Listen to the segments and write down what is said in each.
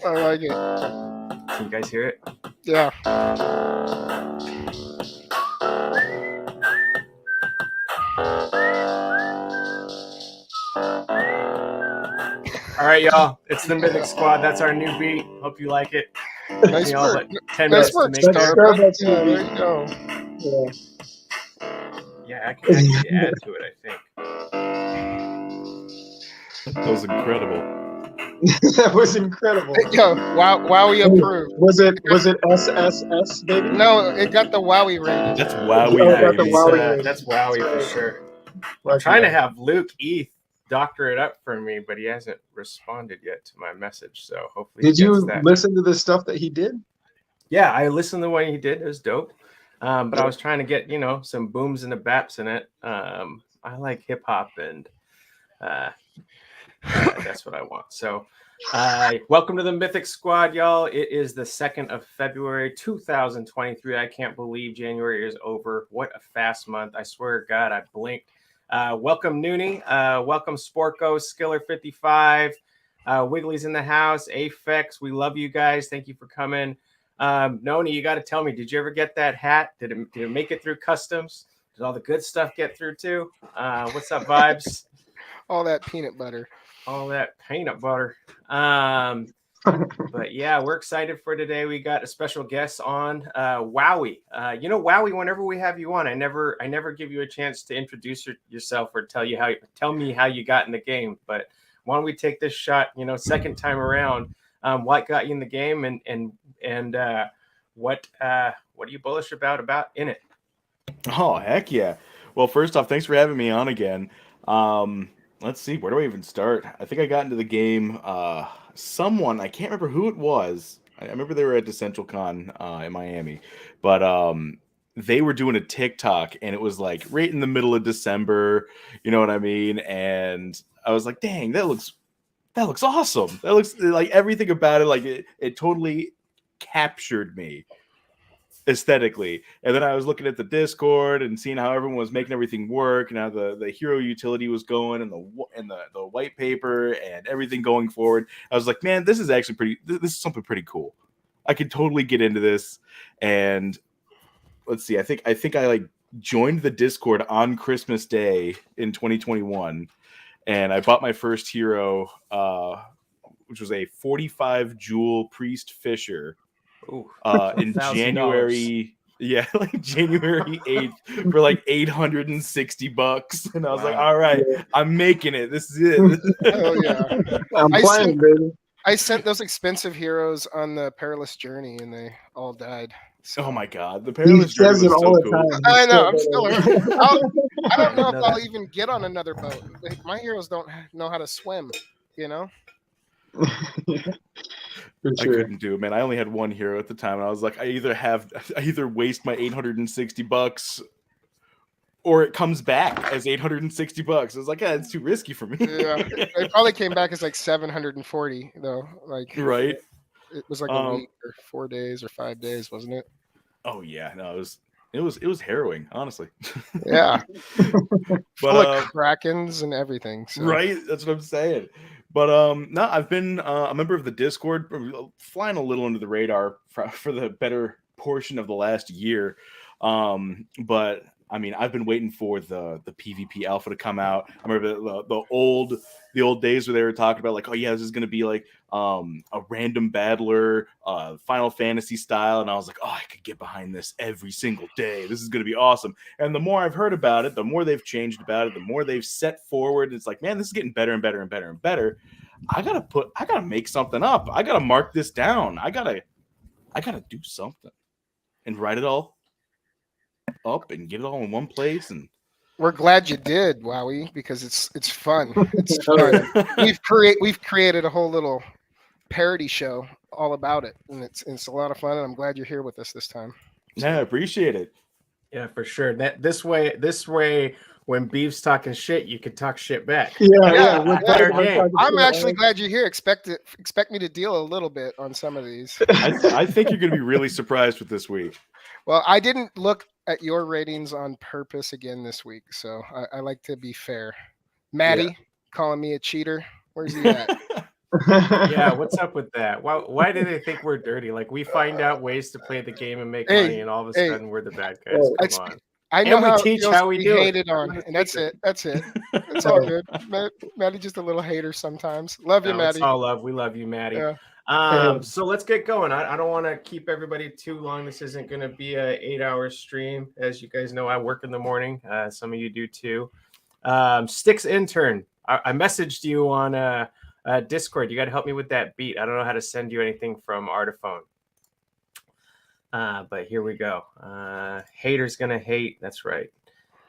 I like it. Can you guys hear it? Yeah. All right, y'all. It's the Mythic Squad. That's our new beat. Hope you like it. Nice All work. but 10 Nice minutes work, to make it. Starbuck. Yeah, there you go. Yeah, I can actually add to it, I think. That was incredible. That was incredible. Yo, Wowee approved. Was it SSS, baby? No, it got the Wowee rating. That's Wowee, Oh, got the baby. Wowee rating. That's Wowee for right. sure. Lucky I'm trying to guy. have Luke Eth doctor it up for me, but he hasn't responded yet to my message. So hopefully Did he gets you that. listen to the stuff that he did? Yeah, I listened to the one he did. It was dope. But I was trying to get, some booms and the baps in it. I like hip hop and that's what I want. So welcome to the Mythic Squad, y'all. It is the 2nd of February, 2023. I can't believe January is over. What a fast month. I swear to God, I blinked. Welcome, Noonie. Welcome, Sporko, Skiller55. Wiggly's in the house. Afex, we love you guys. Thank you for coming. Noni, you got to tell me, did you ever get that hat? Did it make it through customs? Did all the good stuff get through too? What's up, Vibes? All that peanut butter. All that peanut butter. But yeah, we're excited for today. We got a special guest on, Wowee. Wowee, whenever we have you on, I never give you a chance to introduce yourself or tell me how you got in the game. But why don't we take this shot, second time around? What got you in the game and what are you bullish about in it? Oh, heck yeah. Well, first off, thanks for having me on again. Let's see, where do I even start? I think I got into the game. Someone, I can't remember who it was. I remember they were at DeCentralCon in Miami, but they were doing a TikTok, and it was like right in the middle of December. You know what I mean? And I was like, dang, that looks awesome. That looks like everything about it. Like it totally captured me aesthetically. And then I was looking at the Discord and seeing how everyone was making everything work and how the hero utility was going and the white paper and everything going forward. I was like, man, this is actually this is something pretty cool. I could totally get into this. And let's see, I think I like joined the Discord on Christmas Day in 2021, and I bought my first hero, which was a 45 jewel Priest Fisher. In January, like January 8th for like $860, and I was like, all right, I'm making it. This is it. Oh yeah, I'm playing, baby. I sent those expensive heroes on the perilous journey, and they all died. So. Oh my god, the perilous journey was so cool. I know. I'm still. I don't know if I'll even get on another boat. Like, my heroes don't know how to swim. For I sure. couldn't do it, man. I only had one hero at the time, and I was like, I either waste my $860 or it comes back as $860. I was like, it's too risky for me. Yeah, it probably came back as like 740 though. Like right. It was like a week or 4 days or 5 days, wasn't it? Oh yeah, no, it was harrowing, honestly. Yeah, but full of krakens and everything. So. Right, that's what I'm saying. But no, I've been a member of the Discord, flying a little under the radar for the better portion of the last year. But I mean, I've been waiting for the PvP alpha to come out. I remember the old days where they were talking about like, oh yeah, this is gonna be like a random battler, Final Fantasy style, and I was like, oh, I could get behind this every single day. This is gonna be awesome. And the more I've heard about it, the more they've changed about it, the more they've set forward. It's like, man, this is getting better and better and better and better. I gotta make something up. I gotta mark this down. I gotta do something and write it all up and get it all in one place. And we're glad you did, Wowee, because it's fun. It's fun. We've created a whole little parody show all about it, and it's a lot of fun. And I'm glad you're here with us this time. Yeah, I appreciate it. Yeah, for sure. This way, when Beave's talking shit, you can talk shit back. Yeah. I'm actually glad you're here. Expect me to deal a little bit on some of these. I think you're going to be really surprised with this week. Well, I didn't look at your ratings on purpose again this week, so I like to be fair. Maddie calling me a cheater. Where's he at? Yeah, what's up with that? Why do they think we're dirty? Like we find out ways to play the game and make money, and all of a sudden we're the bad guys. Come on. I know And we how teach it feels how to we be do it. hated on, and that's it. That's it. It's all good. Maddie just a little hater sometimes. Love you, No, Maddie. it's all love. We love you, Maddie. Yeah. So let's get going. I don't want to keep everybody too long. This isn't going to be a 8-hour stream. As you guys know, I work in the morning. Some of you do too. Sticks intern. I messaged you on Discord. You got to help me with that beat. I don't know how to send you anything from Artiphone. But here we go. Haters gonna hate. That's right.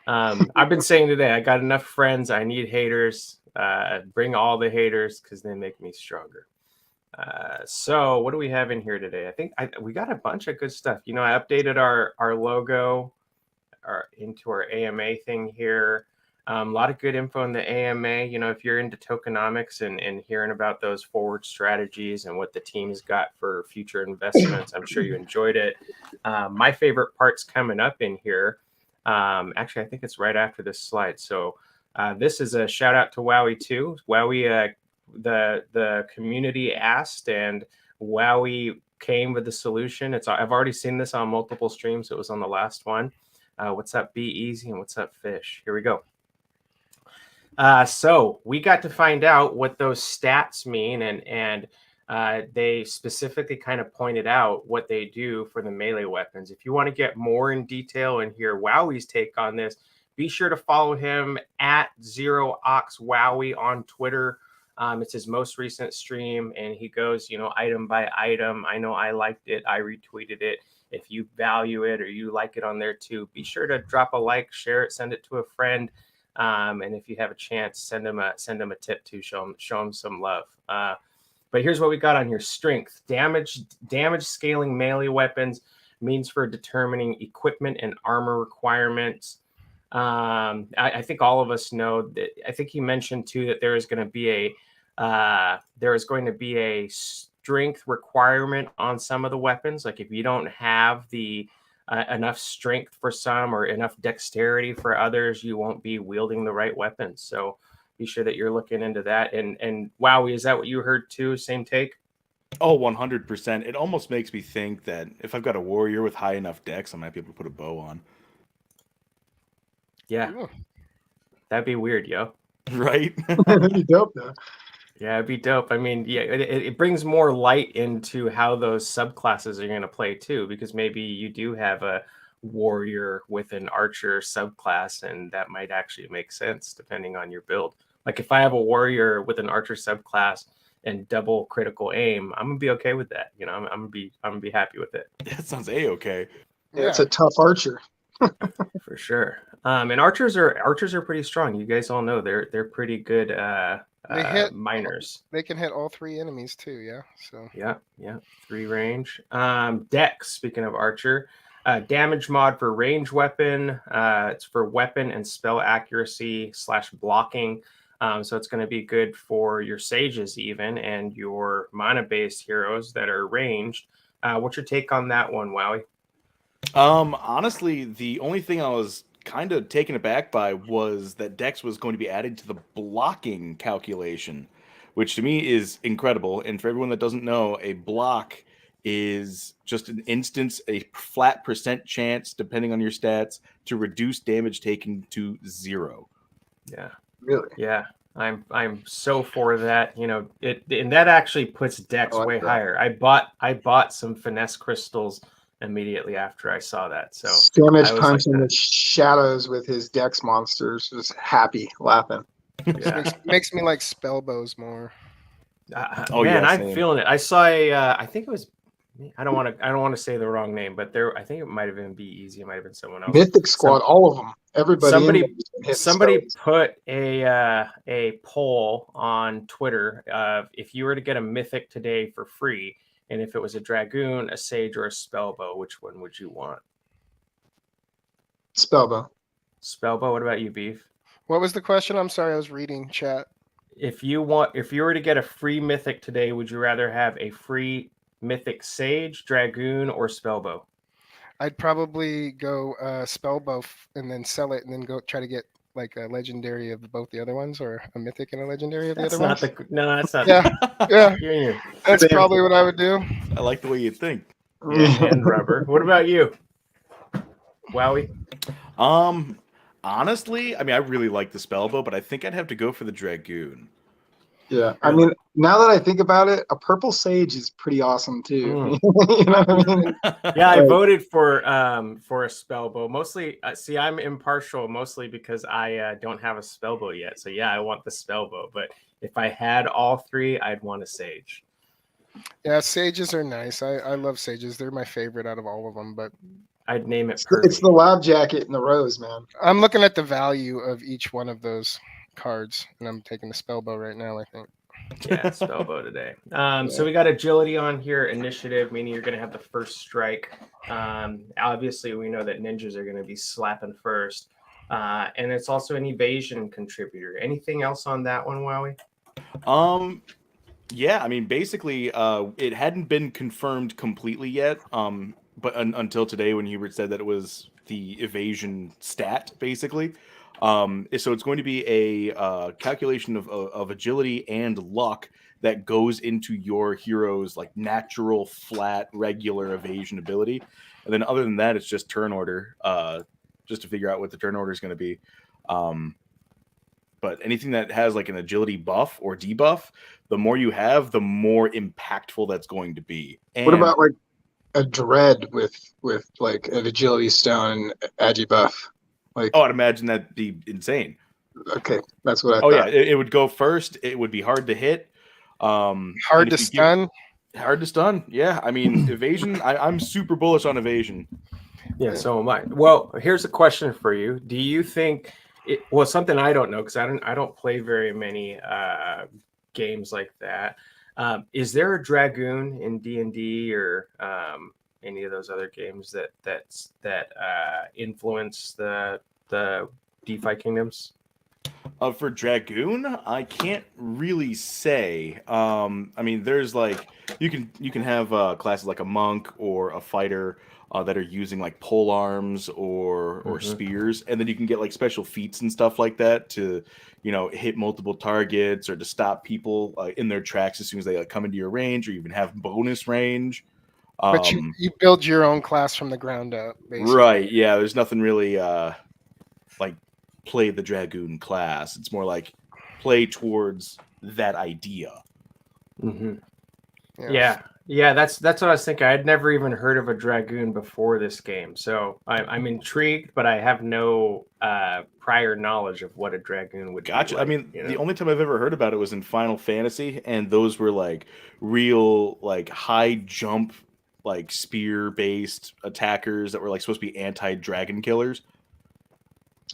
I've been saying today, I got enough friends. I need haters. Bring all the haters because they make me stronger. So what do we have in here today? I think we got a bunch of good stuff. You know, I updated our logo into our AMA thing here. A lot of good info in the AMA. You know, if you're into tokenomics and hearing about those forward strategies and what the team's got for future investments, I'm sure you enjoyed it. My favorite part's coming up in here. Actually, I think it's right after this slide. So this is a shout out to Wowee too. Wowee, the community asked, and Wowee came with the solution. I've already seen this on multiple streams. It was on the last one. What's up, Be Easy, and what's up, Fish? Here we go. So we got to find out what those stats mean, and they specifically kind of pointed out what they do for the melee weapons. If you want to get more in detail and hear Wowee's take on this, be sure to follow him at ZeroOxWowee on Twitter. It's his most recent stream, and he goes, you know, item by item. I know I liked it. I retweeted it. If you value it or you like it on there too, be sure to drop a like, share it, send it to a friend. And if you have a chance, send him a tip too. Show him some love. But here's what we got on here: strength, damage scaling melee weapons, means for determining equipment and armor requirements. I think all of us know that. I think he mentioned too that there is going to be a strength requirement on some of the weapons. Like if you don't have the enough strength for some or enough dexterity for others, you won't be wielding the right weapons. So be sure that you're looking into that. And Wowee, is that what you heard too? Same take? Oh, 100%. It almost makes me think that if I've got a warrior with high enough dex, I might be able to put a bow on. Yeah. Ooh. That'd be weird, yo. Right? That'd be dope, though. Yeah, it'd be dope. I mean, yeah, it brings more light into how those subclasses are going to play too, because maybe you do have a warrior with an archer subclass, and that might actually make sense depending on your build. Like if I have a warrior with an archer subclass and double critical aim, I'm gonna be okay with that. You know, I'm gonna be happy with it. That sounds a-okay. Yeah, it's a tough archer. For sure. And archers are pretty strong. You guys all know they're pretty good They hit miners. They can hit all three enemies too. Yeah. So Yeah. 3 range. Dex, speaking of archer, damage mod for range weapon. It's for weapon and spell accuracy / blocking. So it's going to be good for your sages even and your mana-based heroes that are ranged. What's your take on that one, Wowee? Honestly, the only thing I was kind of taken aback by was that Dex was going to be added to the blocking calculation, which to me is incredible. And for everyone that doesn't know, a block is just an instance, a flat % chance, depending on your stats, to reduce damage taken to 0. Yeah. Really? Yeah. I'm so for that. You know, and that actually puts Dex way higher. I bought some finesse crystals immediately after I saw that. So Damage punch in the shadows with his dex monsters, just happy laughing. Yeah. makes me like spell bows more. Man, I'm feeling it. I saw I think it was, I don't want to say the wrong name, but I think it might have been Be Easy. It might have been someone else. Mythic Squad, all of them. Everybody. Somebody put a poll on Twitter of if you were to get a mythic today for free, and if it was a dragoon, a sage, or a spellbow, which one would you want? Spellbow. Spellbow. What about you, Beef? What was the question? I'm sorry, I was reading chat. If you were to get a free mythic today, would you rather have a free mythic sage, dragoon, or spellbow? I'd probably go spellbow and then sell it, and then go try to get like a legendary of both the other ones, or a mythic and a legendary of the That's other not ones. no, that's not. Yeah, yeah, Yeah, that's probably what I would do. I like the way you think. yeah, hand rubber. What about you, Wowee? Honestly, I mean, I really like the spellbow, but I think I'd have to go for the dragoon. Yeah, I mean, now that I think about it, a purple sage is pretty awesome too. Mm. You know what I mean? Yeah, I Like- voted for a spellbow. Mostly, see, I'm impartial mostly because I don't have a spellbow yet. So yeah, I want the spellbow. But if I had all three, I'd want a sage. Yeah, sages are nice. I love sages. They're my favorite out of all of them. But I'd name it It's Pervy. the lab jacket and the rose, man. I'm looking at the value of each one of those cards, and I'm taking the spellbow right now. I think. Yeah, spellbow today. So we got agility on here, initiative, meaning you're going to have the first strike. Obviously, we know that ninjas are going to be slapping first. And it's also an evasion contributor. Anything else on that one, Wowee? Yeah, I mean, basically, it hadn't been confirmed completely yet. But until today, when Hubert said that it was the evasion stat, basically. So it's going to be a calculation of agility and luck that goes into your hero's like natural, flat, regular evasion ability. And then other than that, it's just turn order, just to figure out what the turn order is going to be. But anything that has like an agility buff or debuff, the more you have, the more impactful that's going to be. And What about like a dread with like an agility stone and agi buff? Like, I'd imagine that'd be insane. okay, that's what I Oh yeah, thought. it would go first. It would be hard to hit. Hard and to if you stun. Hard to stun. Yeah, I mean evasion. I'm super bullish on evasion. Yeah, so am I. Well, here's a question for you. Do you think something I don't know because I don't play very many games like that. Is there a dragoon in D&D or any of those other games that influence the DeFi Kingdoms? For dragoon, I can't really say. I mean, there's like you can have classes like a monk or a fighter that are using like pole arms or spears, and then you can get like special feats and stuff like that to hit multiple targets or to stop people in their tracks as soon as they come into your range, or even have bonus range. But you build your own class from the ground up, basically. Right? Yeah, there's nothing really like play the dragoon class. It's more like play towards that idea. Mm-hmm. Yeah, that's what I was thinking. I'd never even heard of a dragoon before this game, so I'm intrigued, but I have no prior knowledge of what a dragoon would Gotcha. be like, I mean, the only time I've ever heard about it was in Final Fantasy, and those were like real like high jump, like spear based attackers that were like supposed to be anti-dragon killers.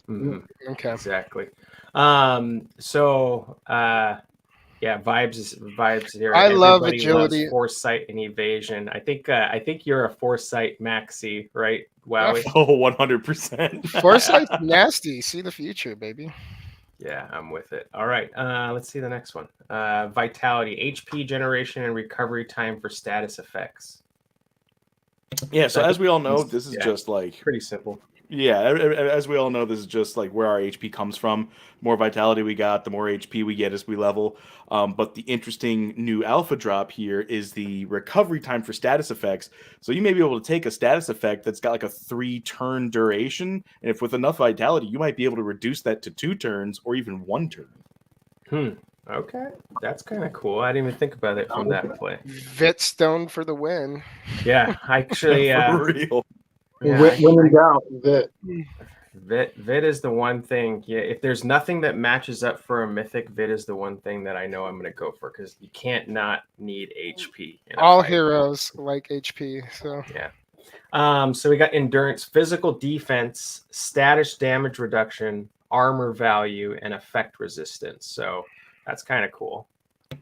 Mm-hmm. Okay. Exactly. Yeah, vibes here. I love Everybody agility. loves foresight and evasion. I think you're a foresight maxi, right? Wowee. Oh, 100%. Foresight's nasty. See the future, baby. Yeah, I'm with it. All right. Let's see the next one. Vitality, HP generation, and recovery time for status effects. Yeah, so as we all know, this is just like pretty simple. Yeah, as we all know, this is just like where our HP comes from. More vitality we got, the more HP we get as we level. But the interesting new alpha drop here is the recovery time for status effects. So you may be able to take a status effect that's got like a 3-turn duration, and if with enough vitality, you might be able to reduce that to 2 turns or even 1 turn. Okay, that's kind of cool. I didn't even think about it from that play. Vitstone for the win. Yeah, actually, for real. Yeah, when in doubt, Vit is the one thing. Yeah, if there's nothing that matches up for a mythic, Vit is the one thing that I know I'm going to go for because you can't not need HP. All heroes like HP. So yeah. So we got endurance, physical defense, status damage reduction, armor value, and effect resistance. So that's kind of cool.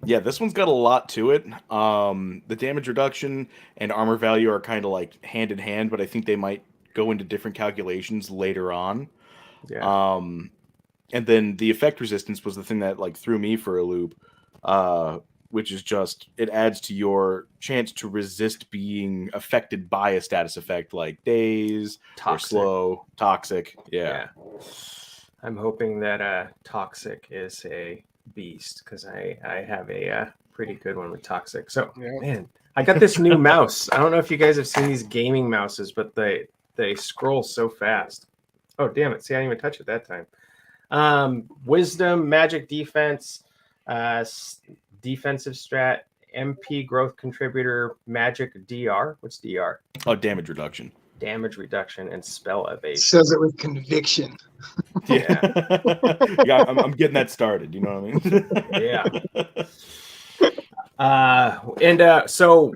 Yeah, this one's got a lot to it. The damage reduction and armor value are kind of like hand in hand, but I think they might go into different calculations later on. Yeah. And then the effect resistance was the thing that like threw me for a loop, which is just it adds to your chance to resist being affected by a status effect like daze, or slow, toxic. Yeah. I'm hoping that Toxic is a beast because I have a pretty good one with Toxic. So Yeah. man, I got this new mouse. I don't know if you guys have seen these gaming mouses, but they scroll so fast. Oh damn it! See, I didn't even touch it that time. Wisdom, magic defense, defensive strat, MP growth contributor, magic DR. What's DR? Oh, damage reduction. Damage reduction and spell evasion. Says it with conviction. Yeah. Yeah, I'm getting that started. You know what I mean? Yeah. So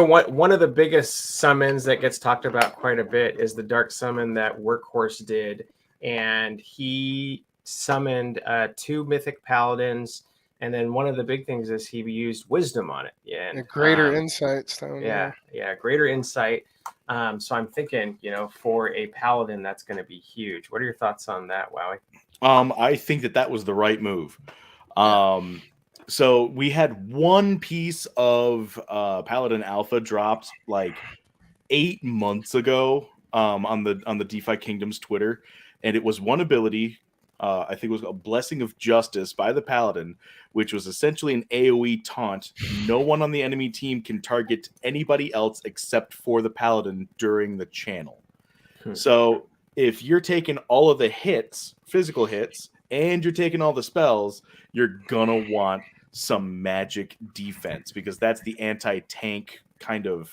one of the biggest summons that gets talked about quite a bit is the dark summon that Workhorse did, and he summoned 2 mythic paladins, and then one of the big things is he used wisdom on it. Yeah, and, Greater insight stone. yeah, greater insight. So I'm thinking, for a paladin, that's going to be huge. What are your thoughts on that, Wowee? I think that was the right move. So we had one piece of Paladin Alpha dropped like 8 months ago on the DefiKingdoms Twitter, and it was one ability. I think it was a Blessing of Justice by the Paladin, which was essentially an AoE taunt. No one on the enemy team can target anybody else except for the Paladin during the channel. So if you're taking all of the hits, physical hits, and you're taking all the spells, you're gonna want some magic defense because that's the anti-tank kind of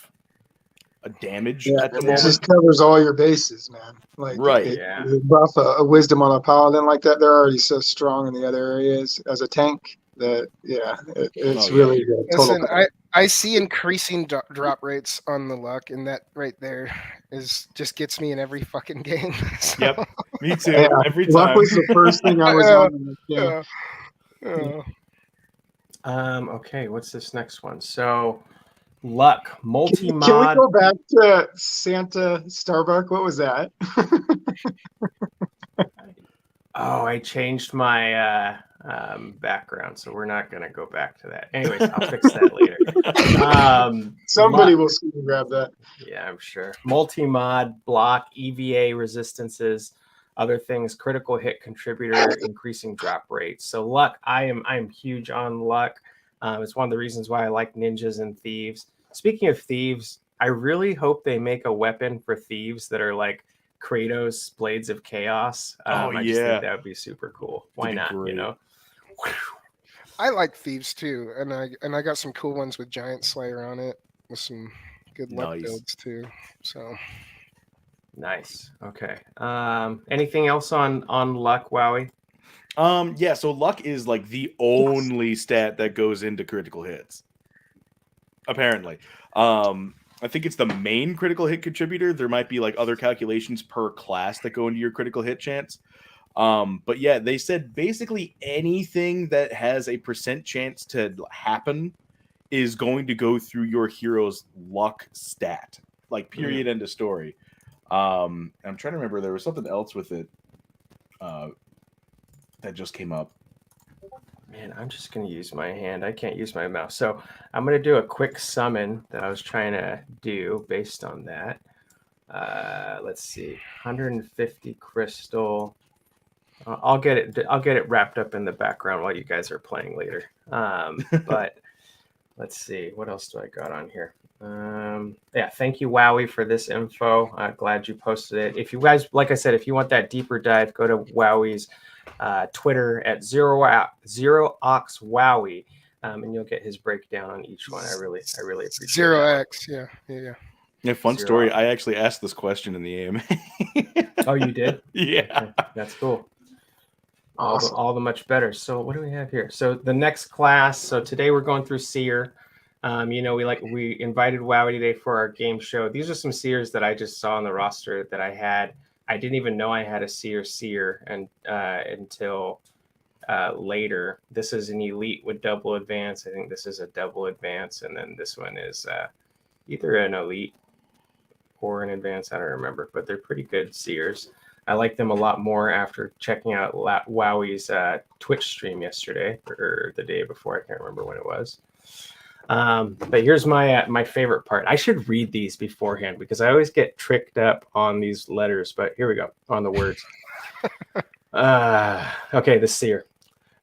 a damage at the it moment. just covers all your bases, man. Like, Right. You buff a wisdom on a paladin like that, they're already so strong in the other areas as a tank that it's really the total. Listen, I see increasing drop rates on the luck, and that right there just gets me in every fucking game. So. Yep, me too. Yeah, every time. luck was the first thing I was on in this game. Okay, what's this next one? So, luck, multi-mod. Can we go back to Santa Starbuck? What was that? Oh, I changed my background, so we're not going to go back to that. Anyways, I'll fix that later. Somebody will see and grab that. Yeah, I'm sure. Multi-mod, block, EVA resistances, other things, critical hit contributor, increasing drop rates. So luck, I'm huge on luck. It's one of the reasons why I like ninjas and thieves. Speaking of thieves, I really hope they make a weapon for thieves that are like Kratos' Blades of Chaos. I just think that would be super cool. Why not? Great. I like thieves too, and I got some cool ones with Giant Slayer on it with some good luck builds too. So nice. Okay. Anything else on luck, Wowee? Yeah, so luck is like the only stat that goes into critical hits. Apparently. I think it's the main critical hit contributor. There might be like other calculations per class that go into your critical hit chance. But yeah, they said basically anything that has a % chance to happen is going to go through your hero's luck stat. Like period, end of story. I'm trying to remember, there was something else with it that just came up. Man, I'm just going to use my hand. I can't use my mouse. So I'm going to do a quick summon that I was trying to do based on that. Let's see, 150 crystal. I'll get it wrapped up in the background while you guys are playing later. But let's see, what else do I got on here? Yeah, thank you, Wowee, for this info. Glad you posted it. If you guys, like I said, if you want that deeper dive, go to Wowee's Twitter at ZeroOxWowee, and you'll get his breakdown on each one. I really appreciate it. 0x, yeah. Fun story. I actually asked this question in the AMA. Oh, you did? Yeah, okay, that's cool. Awesome. All the much better. So what do we have here? So the next class. So today we're going through Seer. We invited Wowee today for our game show. These are some Seers that I just saw on the roster that I had. I didn't even know I had a Seer and until later. This is an elite with double advance. I think this is a double advance, and then this one is either an elite or an advance. I don't remember, but they're pretty good Seers. I like them a lot more after checking out Wowee's Twitch stream yesterday or the day before. I can't remember when it was. But here's my favorite part. I should read these beforehand because I always get tricked up on these letters, but here we go on the words. Okay, the Seer.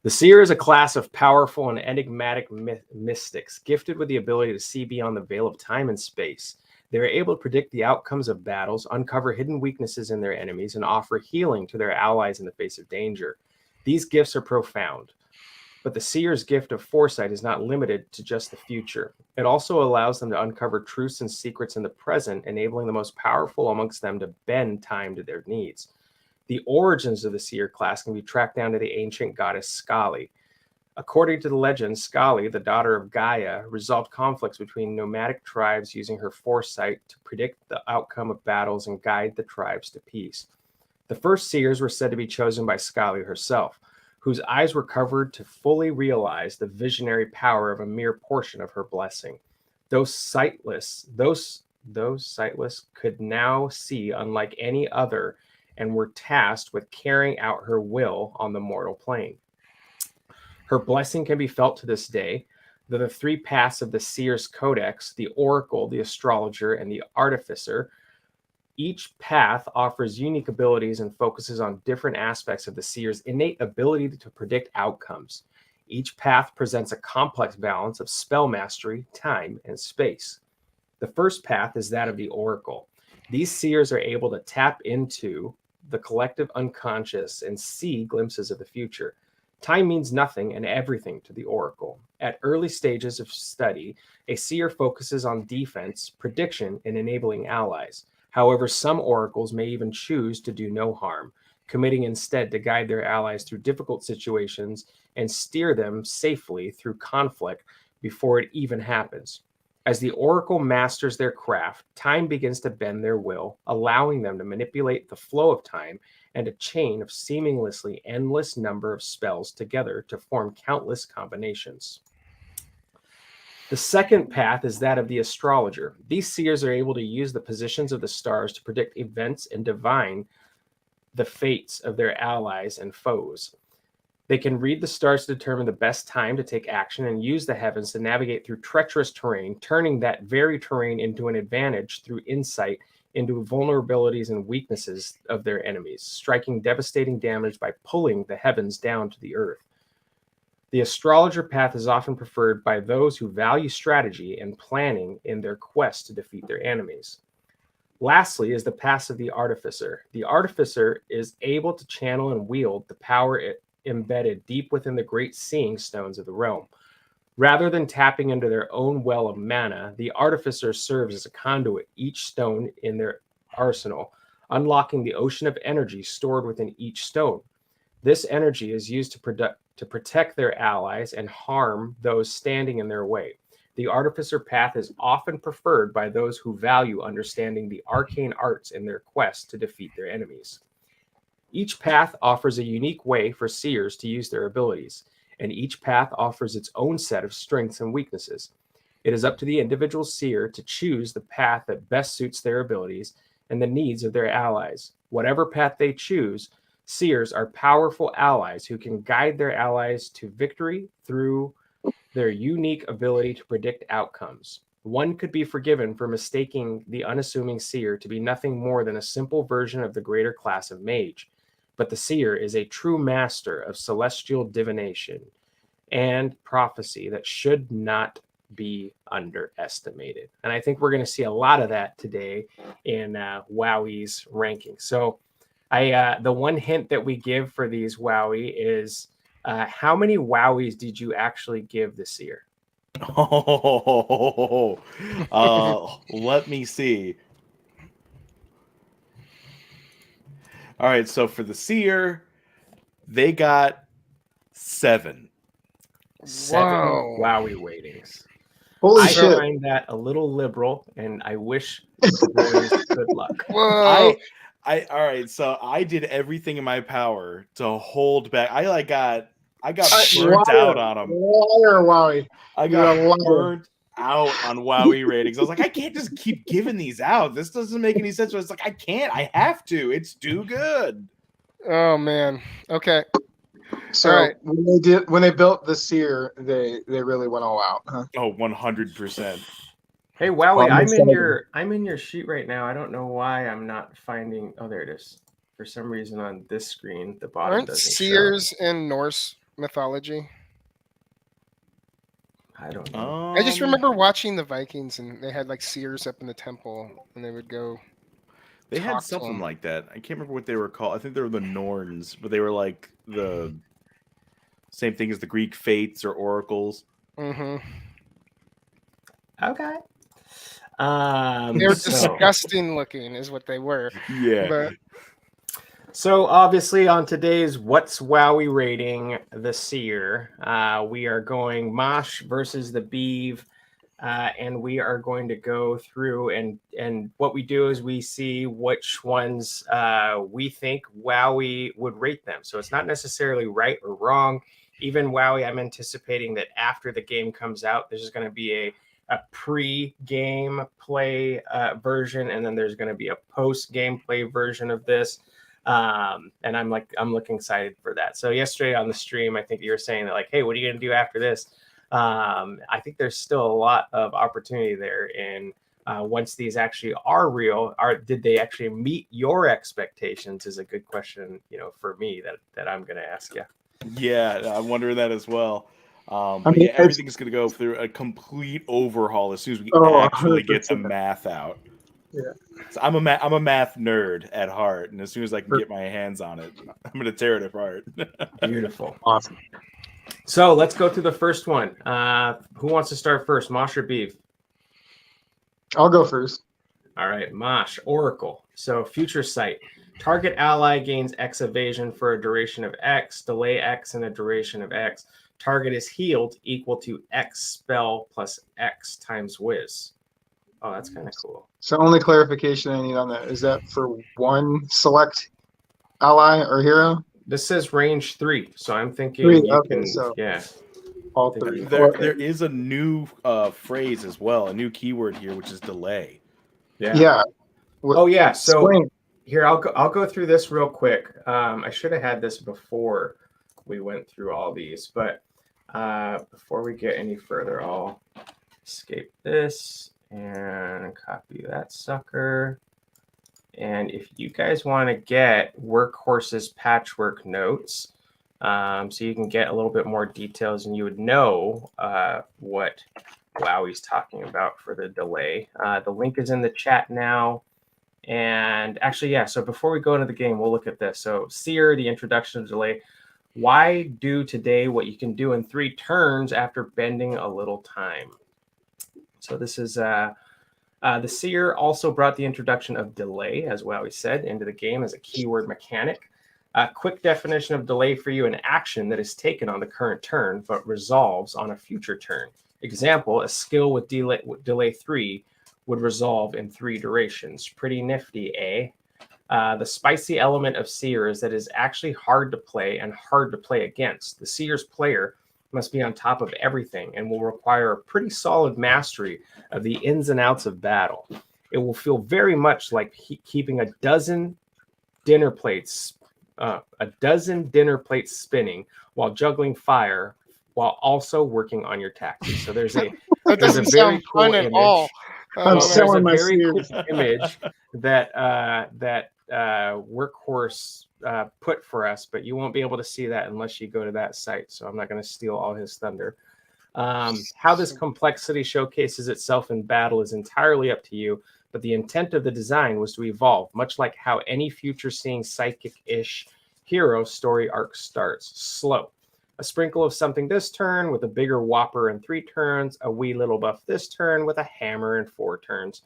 The Seer is a class of powerful and enigmatic mystics, gifted with the ability to see beyond the veil of time and space. They are able to predict the outcomes of battles, uncover hidden weaknesses in their enemies, and offer healing to their allies in the face of danger. These gifts are profound. But the Seer's gift of foresight is not limited to just the future. It also allows them to uncover truths and secrets in the present, enabling the most powerful amongst them to bend time to their needs. The origins of the Seer class can be tracked down to the ancient goddess Skali. According to the legend, Skali, the daughter of Gaia, resolved conflicts between nomadic tribes using her foresight to predict the outcome of battles and guide the tribes to peace. The first Seers were said to be chosen by Skali herself, whose eyes were covered to fully realize the visionary power of a mere portion of her blessing. Those sightless could now see unlike any other and were tasked with carrying out her will on the mortal plane. Her blessing can be felt to this day. The three paths of the Seer's Codex, the Oracle, the Astrologer, and the Artificer, each path offers unique abilities and focuses on different aspects of the Seer's innate ability to predict outcomes. Each path presents a complex balance of spell mastery, time, and space. The first path is that of the Oracle. These Seers are able to tap into the collective unconscious and see glimpses of the future. Time means nothing and everything to the Oracle. At early stages of study, a Seer focuses on defense, prediction, and enabling allies. However, some oracles may even choose to do no harm, committing instead to guide their allies through difficult situations and steer them safely through conflict before it even happens. As the oracle masters their craft, time begins to bend their will, allowing them to manipulate the flow of time and a chain of seemingly endless number of spells together to form countless combinations. The second path is that of the astrologer. These seers are able to use the positions of the stars to predict events and divine the fates of their allies and foes. They can read the stars to determine the best time to take action and use the heavens to navigate through treacherous terrain, turning that very terrain into an advantage through insight into vulnerabilities and weaknesses of their enemies, striking devastating damage by pulling the heavens down to the earth. The astrologer path is often preferred by those who value strategy and planning in their quest to defeat their enemies. Lastly is the path of the artificer. The artificer is able to channel and wield the power embedded deep within the great seeing stones of the realm. Rather than tapping into their own well of mana, the artificer serves as a conduit, each stone in their arsenal, unlocking the ocean of energy stored within each stone. This energy is used to protect their allies and harm those standing in their way. The artificer path is often preferred by those who value understanding the arcane arts in their quest to defeat their enemies. Each path offers a unique way for seers to use their abilities, and each path offers its own set of strengths and weaknesses. It is up to the individual seer to choose the path that best suits their abilities and the needs of their allies. Whatever path they choose, seers are powerful allies who can guide their allies to victory through their unique ability to predict outcomes. One could be forgiven for mistaking the unassuming seer to be nothing more than a simple version of the greater class of mage. But the seer is a true master of celestial divination and prophecy that should not be underestimated. And I think we're going to see a lot of that today in Wowee's ranking. So the one hint that we give for these Wowee is how many Wowees did you actually give this year? Let me see. All right, so for the Seer, they got 7. 7 Whoa. Wowee ratings. Holy I shit. find that a little liberal, and I wish the boys good luck. Whoa. All right, so I did everything in my power to hold back. I got burnt out on them. Liar, Wowee. I You're a got liar. burnt out on Wowee ratings. I was like, I can't just keep giving these out. This doesn't make any sense. But it's like, I can't. I have to. It's too good. Oh man. Okay. So All right. when they built the Seer, they really went all out, huh? Oh, 100%. Hey Wowee, I'm I'm excited. in your sheet right now. I don't know why I'm not finding. Oh, there it is. for some reason on this screen, the bottom Aren't doesn't seers in Norse mythology? show. I don't know. I just remember watching the Vikings, and they had like seers up in the temple, and they would go. They had talk to something them. like that. I can't remember what they were called. I think they were the Norns, but they were like the same thing as the Greek fates or oracles. Mm-hmm. Okay. They were So- disgusting looking, is what they were. Yeah. But So obviously on today's What's Wowee rating, the Seer, we are going Mosh versus the Beave, and we are going to go through and what we do is we see which ones we think Wowee would rate them. So it's not necessarily right or wrong. Even Wowee, I'm anticipating that after the game comes out, there's going to be a pre-game play version, and then there's going to be a post-gameplay version of this. And I'm looking excited for that. So yesterday on the stream, I think you were saying that like, hey, what are you going to do after this? I think there's still a lot of opportunity there. And once these actually are real, did they actually meet your expectations? Is a good question, for me that I'm going to ask you. Yeah, I'm wondering that as well. I But mean, yeah, everything's going to go through a complete overhaul as soon as we actually get the 100%. math out. Yeah. So I'm a math nerd at heart, and as soon as I can get my hands on it, I'm going to tear it apart. Beautiful. Awesome. So let's go to the first one. Who wants to start first, Mosh or Beeve? I'll go first. All right, Mosh, Oracle. So future sight. Target ally gains X evasion for a duration of X, delay X and a duration of X. Target is healed equal to X spell plus X times whiz. Oh, that's kind of cool. So only clarification I need on that is that for one select ally or hero? This says range 3, so I'm thinking 3, you okay, can, so- yeah. All Think three. There is a new phrase as well, a new keyword here, which is delay. Yeah. Oh yeah. So Explain. here I'll go through this real quick. I should have had this before we went through all these, but before we get any further, I'll escape this and copy that sucker. And if you guys want to get Workhorse's patchwork notes, so you can get a little bit more details and you would know what Wowee's talking about for the delay. The link is in the chat now. And actually, yeah, so before we go into the game, we'll look at this. So Seer, the introduction of delay. Why do today what you can do in 3 turns after bending a little time? So this is the Seer also brought the introduction of delay, as Wowee said, into the game as a keyword mechanic. A quick definition of delay for you: an action that is taken on the current turn but resolves on a future turn. Example, a skill with delay 3 would resolve in 3 durations. Pretty nifty, eh? The spicy element of Seer is that it is actually hard to play and hard to play against. The Seer's player must be on top of everything and will require a pretty solid mastery of the ins and outs of battle. It will feel very much like keeping a dozen dinner plates spinning while juggling fire while also working on your tactics. So there's a that there's a doesn't very sound cool fun at image. all. I'm There's a selling my very cool Seers. image that Workhorse put for us, but you won't be able to see that unless you go to that site. So I'm not going to steal all his thunder. How this complexity showcases itself in battle is entirely up to you, but the intent of the design was to evolve, much like how any future-seeing psychic-ish hero story arc starts. Slow. A sprinkle of something this turn with a bigger whopper in 3 turns, a wee little buff this turn with a hammer in 4 turns.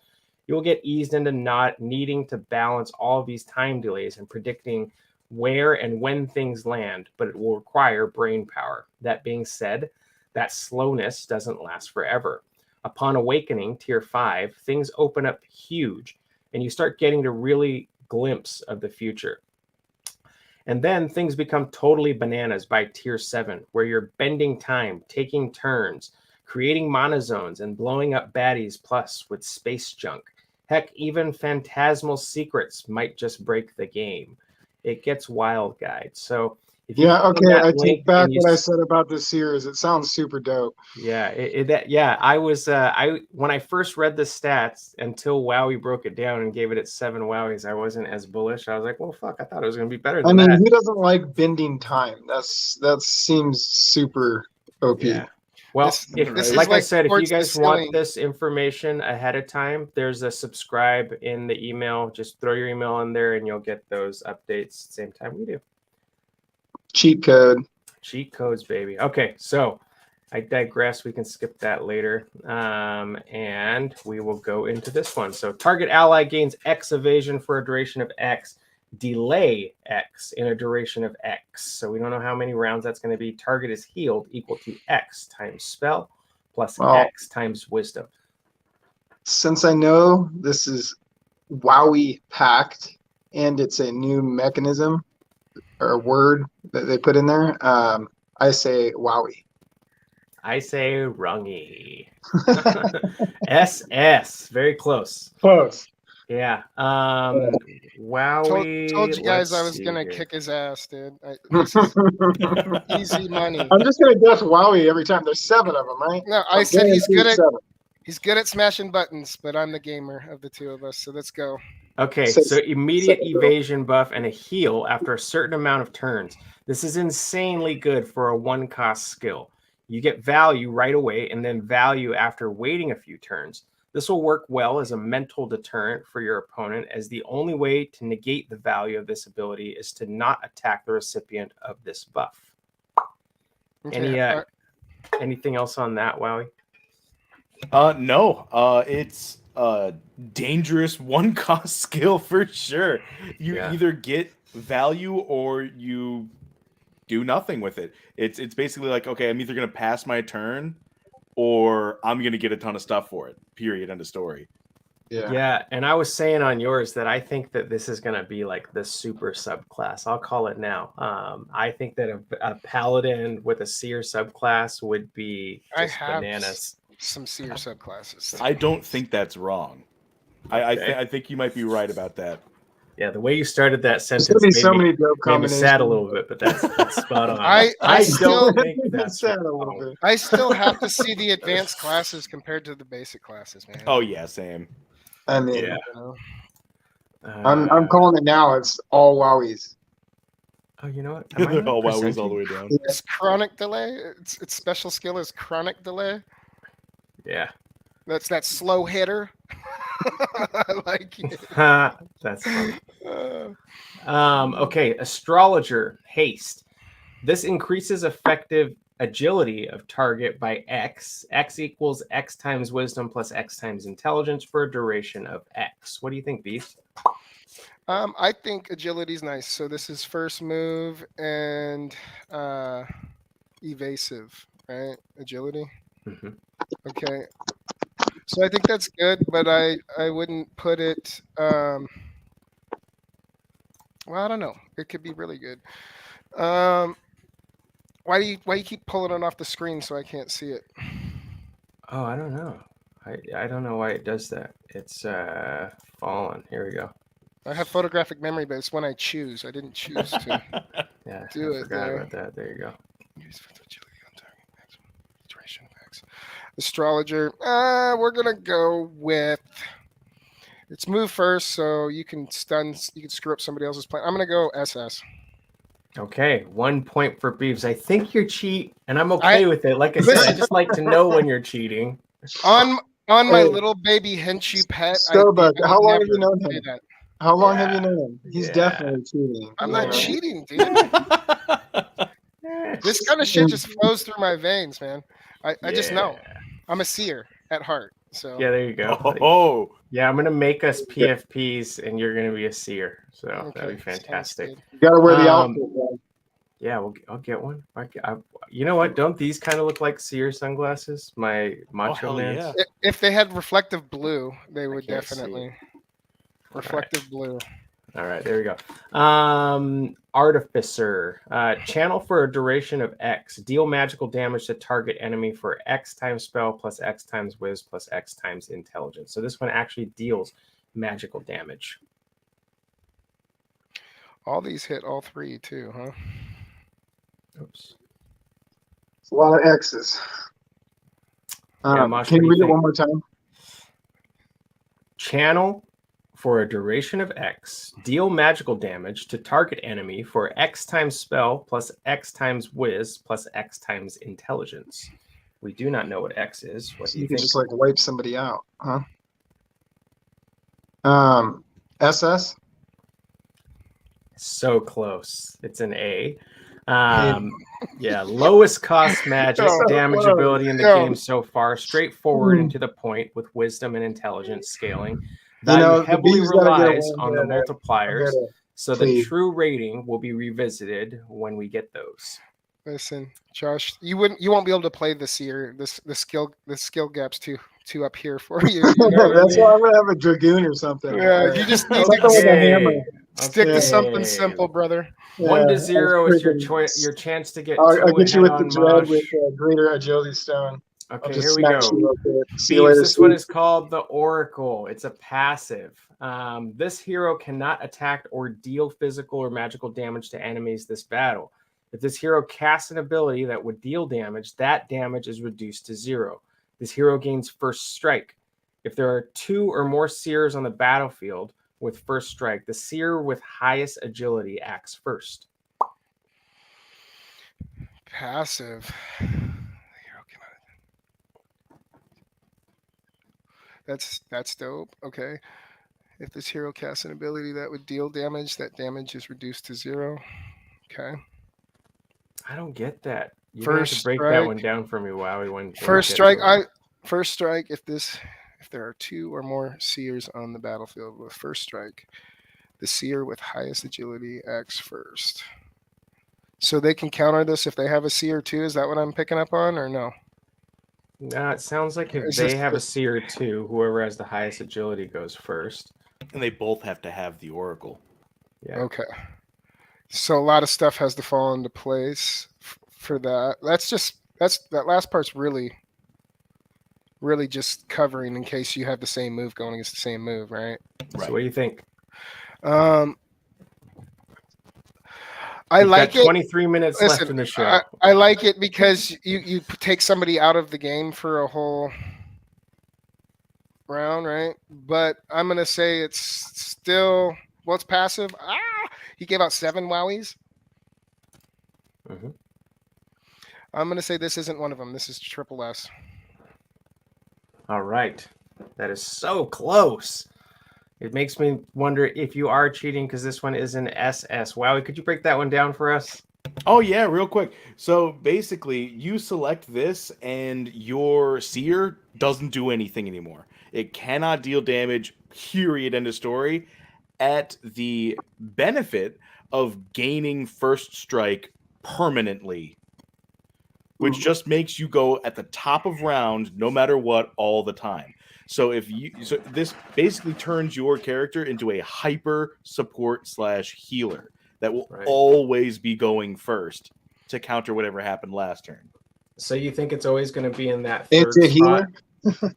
You will get eased into not needing to balance all of these time delays and predicting where and when things land, but it will require brain power. That being said, that slowness doesn't last forever. Upon awakening, tier 5, things open up huge, and you start getting to really glimpse of the future. And then things become totally bananas by tier 7, where you're bending time, taking turns, creating monozones, and blowing up baddies plus with space junk. Heck, even phantasmal secrets might just break the game. It gets wild, guys. So If you Yeah, click on okay. that I link take back and you what I said about the Seers. It sounds super dope. Yeah, I was when I first read the stats until Wowee broke it down and gave it its 7 Wowies, I wasn't as bullish. I was like, well, fuck, I thought it was gonna be better I than mean, that. who doesn't like bending time? That seems super OP. Yeah. Well, This is like I like said, if you towards the guys want ceiling. this information ahead of time, there's a subscribe in the email. Just throw your email in there and you'll get those updates same time we do. Cheat code. Cheat codes, baby. Okay, so I digress. We can skip that later. And we will go into this one. So target ally gains X evasion for a duration of X. Delay X in a duration of X. So we don't know how many rounds that's going to be. Target is healed equal to X times spell plus Well, X times wisdom. since I know this is Wowee packed and it's a new mechanism or word that they put in there, I say Wowee. I say rungy. SS. Very close. Close. Yeah. Wowie. Told you guys I let's was see gonna here. kick his ass, dude. This is easy money. I'm just gonna guess Wowee every time. There's 7 of them, right? No, I I'm said he's good guaranteed at 7. he's good at smashing buttons, but I'm the gamer of the two of us. So let's go. Okay, Says- so immediate says- evasion buff and a heal after a certain amount of turns. This is insanely good for a 1-cost skill. You get value right away and then value after waiting a few turns. This will work well as a mental deterrent for your opponent, as the only way to negate the value of this ability is to not attack the recipient of this buff. Okay, Anything else on that, Wowee? No. It's a dangerous 1-cost skill for sure. You either get value or you do nothing with it. It's basically like, okay, I'm either gonna pass my turn or I'm gonna get a ton of stuff for it. Period. End of story. Yeah, and I was saying on yours that I think that this is going to be like the super subclass. I'll call it now. I think that a paladin with a seer subclass would be just bananas. Some seer subclasses. I don't think that's wrong. I think you might be right about that. Yeah, the way you started that There's sentence gonna be so many dope made me combinations. sad a little bit, but that's spot on. I still don't think that's sad a little wrong. bit. I still have to see the advanced classes compared to the basic classes, man. Oh yeah, same. I mean, Yeah. You know? I'm calling it now. It's all Wowies. Oh, you know what? Am I not All Wowies presenting? all the way down. It's chronic delay. Its special skill is chronic delay. Yeah. That's that slow hitter. I like it. That's funny. Uh, Okay, astrologer haste. This increases effective agility of target by X. X equals X times wisdom plus X times intelligence for a duration of X. What do you think, Beef? I think agility's nice. So this is first move and evasive, right? Agility. Mhm. Okay. So I think that's good, but I wouldn't put it. Well, I don't know. It could be really good. Why do you keep pulling it off the screen so I can't see it? Oh, I don't know. I don't know why it does that. It's fallen. Here we go. I have photographic memory, but it's when I choose. I didn't choose to Yeah, do I it forgot there. about that. There you go. Use for agility on target, maximum duration of X. Astrologer. We're gonna go with. It's move first, so you can stun. You can screw up somebody else's plan. I'm gonna go SS. Okay, 1 point for Beeves. I think you're cheat, and I'm okay with it. Like I said, I Listen. just like to know when you're cheating. On my Hey, little baby Henshu pet. Starbuck, I how would long have never you known say him? that. How long have Yeah. you known him? He's Yeah. definitely cheating. I'm you not know? cheating, dude. This kind of shit just flows through my veins, man. I just know. I'm a seer at heart. So Yeah, there you go. Oh, Yeah, I'm gonna make us PFPs, and you're gonna be a seer. So that'd be sounds fantastic. good. You gotta wear the Um, outfit, man. Yeah, I'll get one. You know what? Don't these kind of look like seer sunglasses? My Macho hell Man's. yeah. If they had reflective blue, they would can't see definitely reflective blue. All right, there we go. Artificer. Channel for a duration of X. Deal magical damage to target enemy for X times spell plus X times whiz plus X times intelligence. So this one actually deals magical damage. All these hit all three too, huh? Whoops. It's a lot of X's. Mosh, Can what do you you read it think? one more time? Channel for a duration of X. Deal magical damage to target enemy for X times spell plus X times whiz plus X times intelligence. We do not know what X is. What So do you you can think? just like wipe somebody out, huh? SS. So close. It's an A. Yeah, lowest cost magic Oh, damage close. ability in the Yeah. game so far. Straightforward and to the point with wisdom and intelligence scaling. Value The heavily Bee's gotta get a relies win on the here to- multipliers, here to so the plead. true rating will be revisited when we get those. Listen, Josh, you won't be able to play the Seer. The skill gap's too up here for you. You know what I That's mean? why I'm gonna have a dragoon or something. Yeah, you just need Something with a hammer. stick to Okay. something simple, brother. 1-0 is your freaking- your chance to get I'll get you ahead with the on dread Mosh. with greater agility stone. I'll Okay, just here we smash go. you real quick. See you Beeves, later, this one Steve. is called the Oracle. It's a passive. This hero cannot attack or deal physical or magical damage to enemies this battle. If this hero casts an ability that would deal damage, that damage is reduced to 0. This hero gains first strike. If there are 2 or more Seers on the battlefield with first strike, the Seer with highest agility acts first. Passive. That's dope. Okay. If this hero casts an ability that would deal damage, that damage is reduced to 0. Okay. I don't get that. You have First to break that strike. one down for me, Wowee. When First we get strike. to it. First strike. If there are 2 or more Seers on the battlefield with first strike, the Seer with highest agility acts first. So they can counter this if they have a Seer too. Is that what I'm picking up on, or no? No, it sounds like if Is they this- have a Seer too, whoever has the highest agility goes first. And they both have to have the Oracle. Yeah. Okay. So a lot of stuff has to fall into place for that. That last part's really just covering in case you have the same move going against the same move, right? So what do you think? I We've like got it. 23 minutes left Listen, in the show. I like it because you take somebody out of the game for a whole round, right? But I'm gonna say it's still it's passive. He gave out 7 wowies. Mhm. I'm gonna say this isn't one of them. This is triple S. All right. That is so close. It makes me wonder if you are cheating because this one is an SS. Wowee, could you break that one down for us? Oh yeah, real quick. So basically, you select this, and your Seer doesn't do anything anymore. It cannot deal damage. Period. End of story. At the benefit of gaining first strike permanently, which just makes you go at the top of round, no matter what, all the time. So this basically turns your character into a hyper support / healer that will always be going first to counter whatever happened last turn. So you think it's always going to be in that third It's a spot? healer.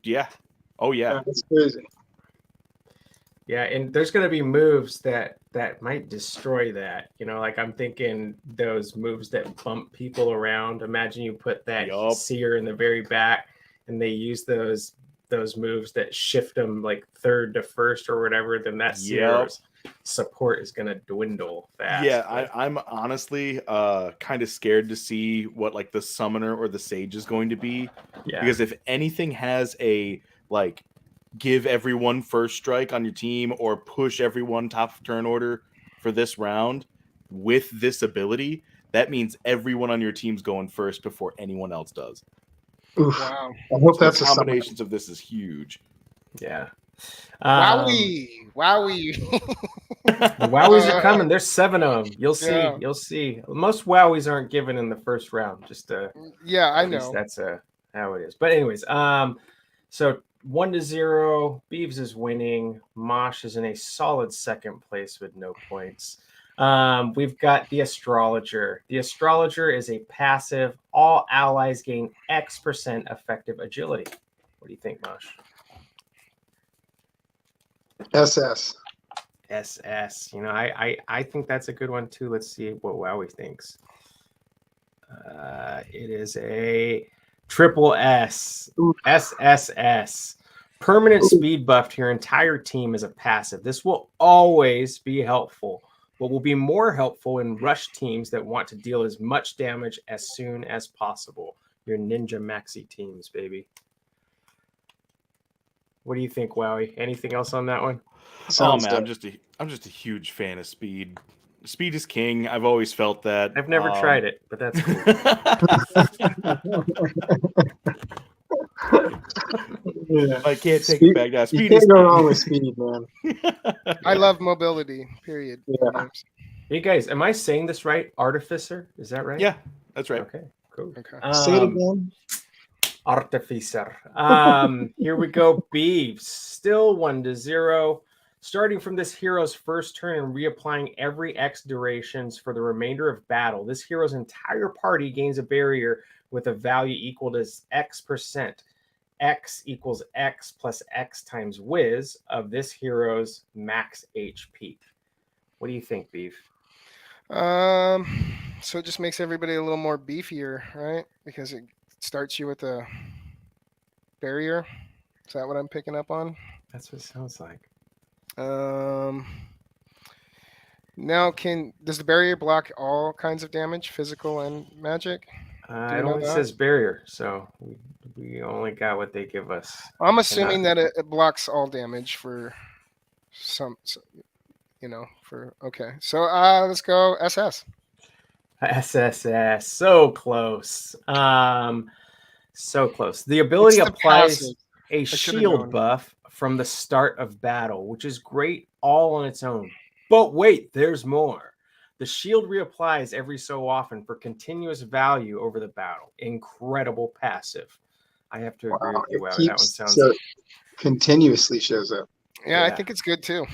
Yeah. Oh yeah. That's crazy. Yeah, and there's going to be moves that might destroy that. You know, like I'm thinking those moves that bump people around. Imagine you put that Seer in the very back, and they use those moves that shift them like third to first or whatever. Then that Seer's support is going to dwindle fast. Yeah, I'm honestly kind of scared to see what like the summoner or the sage is going to be. Yeah. Because if anything has a like give everyone first strike on your team or push everyone top of turn order for this round with this ability, that means everyone on your team's going first before anyone else does. Oof. Wow. I hope So that's the a combinations of this is huge. Yeah. Wowie. The Wowies are coming. There's 7 of them. You'll see. Yeah. You'll see. Most Wowies aren't given in the first round. Just yeah, I at least know. that's how it is. But anyways, so 1-0. Beeves is winning. Mosh is in a solid second place with no points. We've got the Astrologer. The Astrologer is a passive. All allies gain X% effective agility. What do you think, Mosh? SS. SS. You know, I think that's a good one too. Let's see what Wowee thinks. It is a triple S. Ooh. SSS. Permanent speed buff to your entire team as a passive. This will always be helpful, but will be more helpful in rush teams that want to deal as much damage as soon as possible. Your Ninja Maxi teams, baby. What do you think, Wowee? Anything else on that one? Sounds I'm dope. just a huge fan of speed. Speed is king. I've always felt that. I've never tried it, but that's cool. Yeah. I can't take Speed- it back now. You Speed can't is go king. wrong with speed, man. I love mobility. Period. Yeah. Hey guys, am I saying this right? Artificer, is that right? Yeah, that's right. Okay, cool. Okay. Say it again. Artificer. Here we go. Beave, still 1-0. Starting from this hero's first turn and reapplying every X durations for the remainder of battle. This hero's entire party gains a barrier with a value equal to X%. X equals X plus X times Wiz of this hero's max HP. What do you think, Beef? So it just makes everybody a little more beefier, right? Because it starts you with a barrier. Is that what I'm picking up on? That's what it sounds like. Now does the barrier block all kinds of damage, physical and magic? It only says barrier, so we only got what they give us. I'm assuming that it blocks all damage for okay. So let's go SS. SSS, so close. So close. The ability It's the applies passive. a should've shield known. buff from the start of battle, which is great all on its own. But wait, there's more. The shield reapplies every so often for continuous value over the battle. Incredible passive. I have to agree with you, Wow. That one sounds. So continuously shows up. Yeah, I Yeah. think it's good too.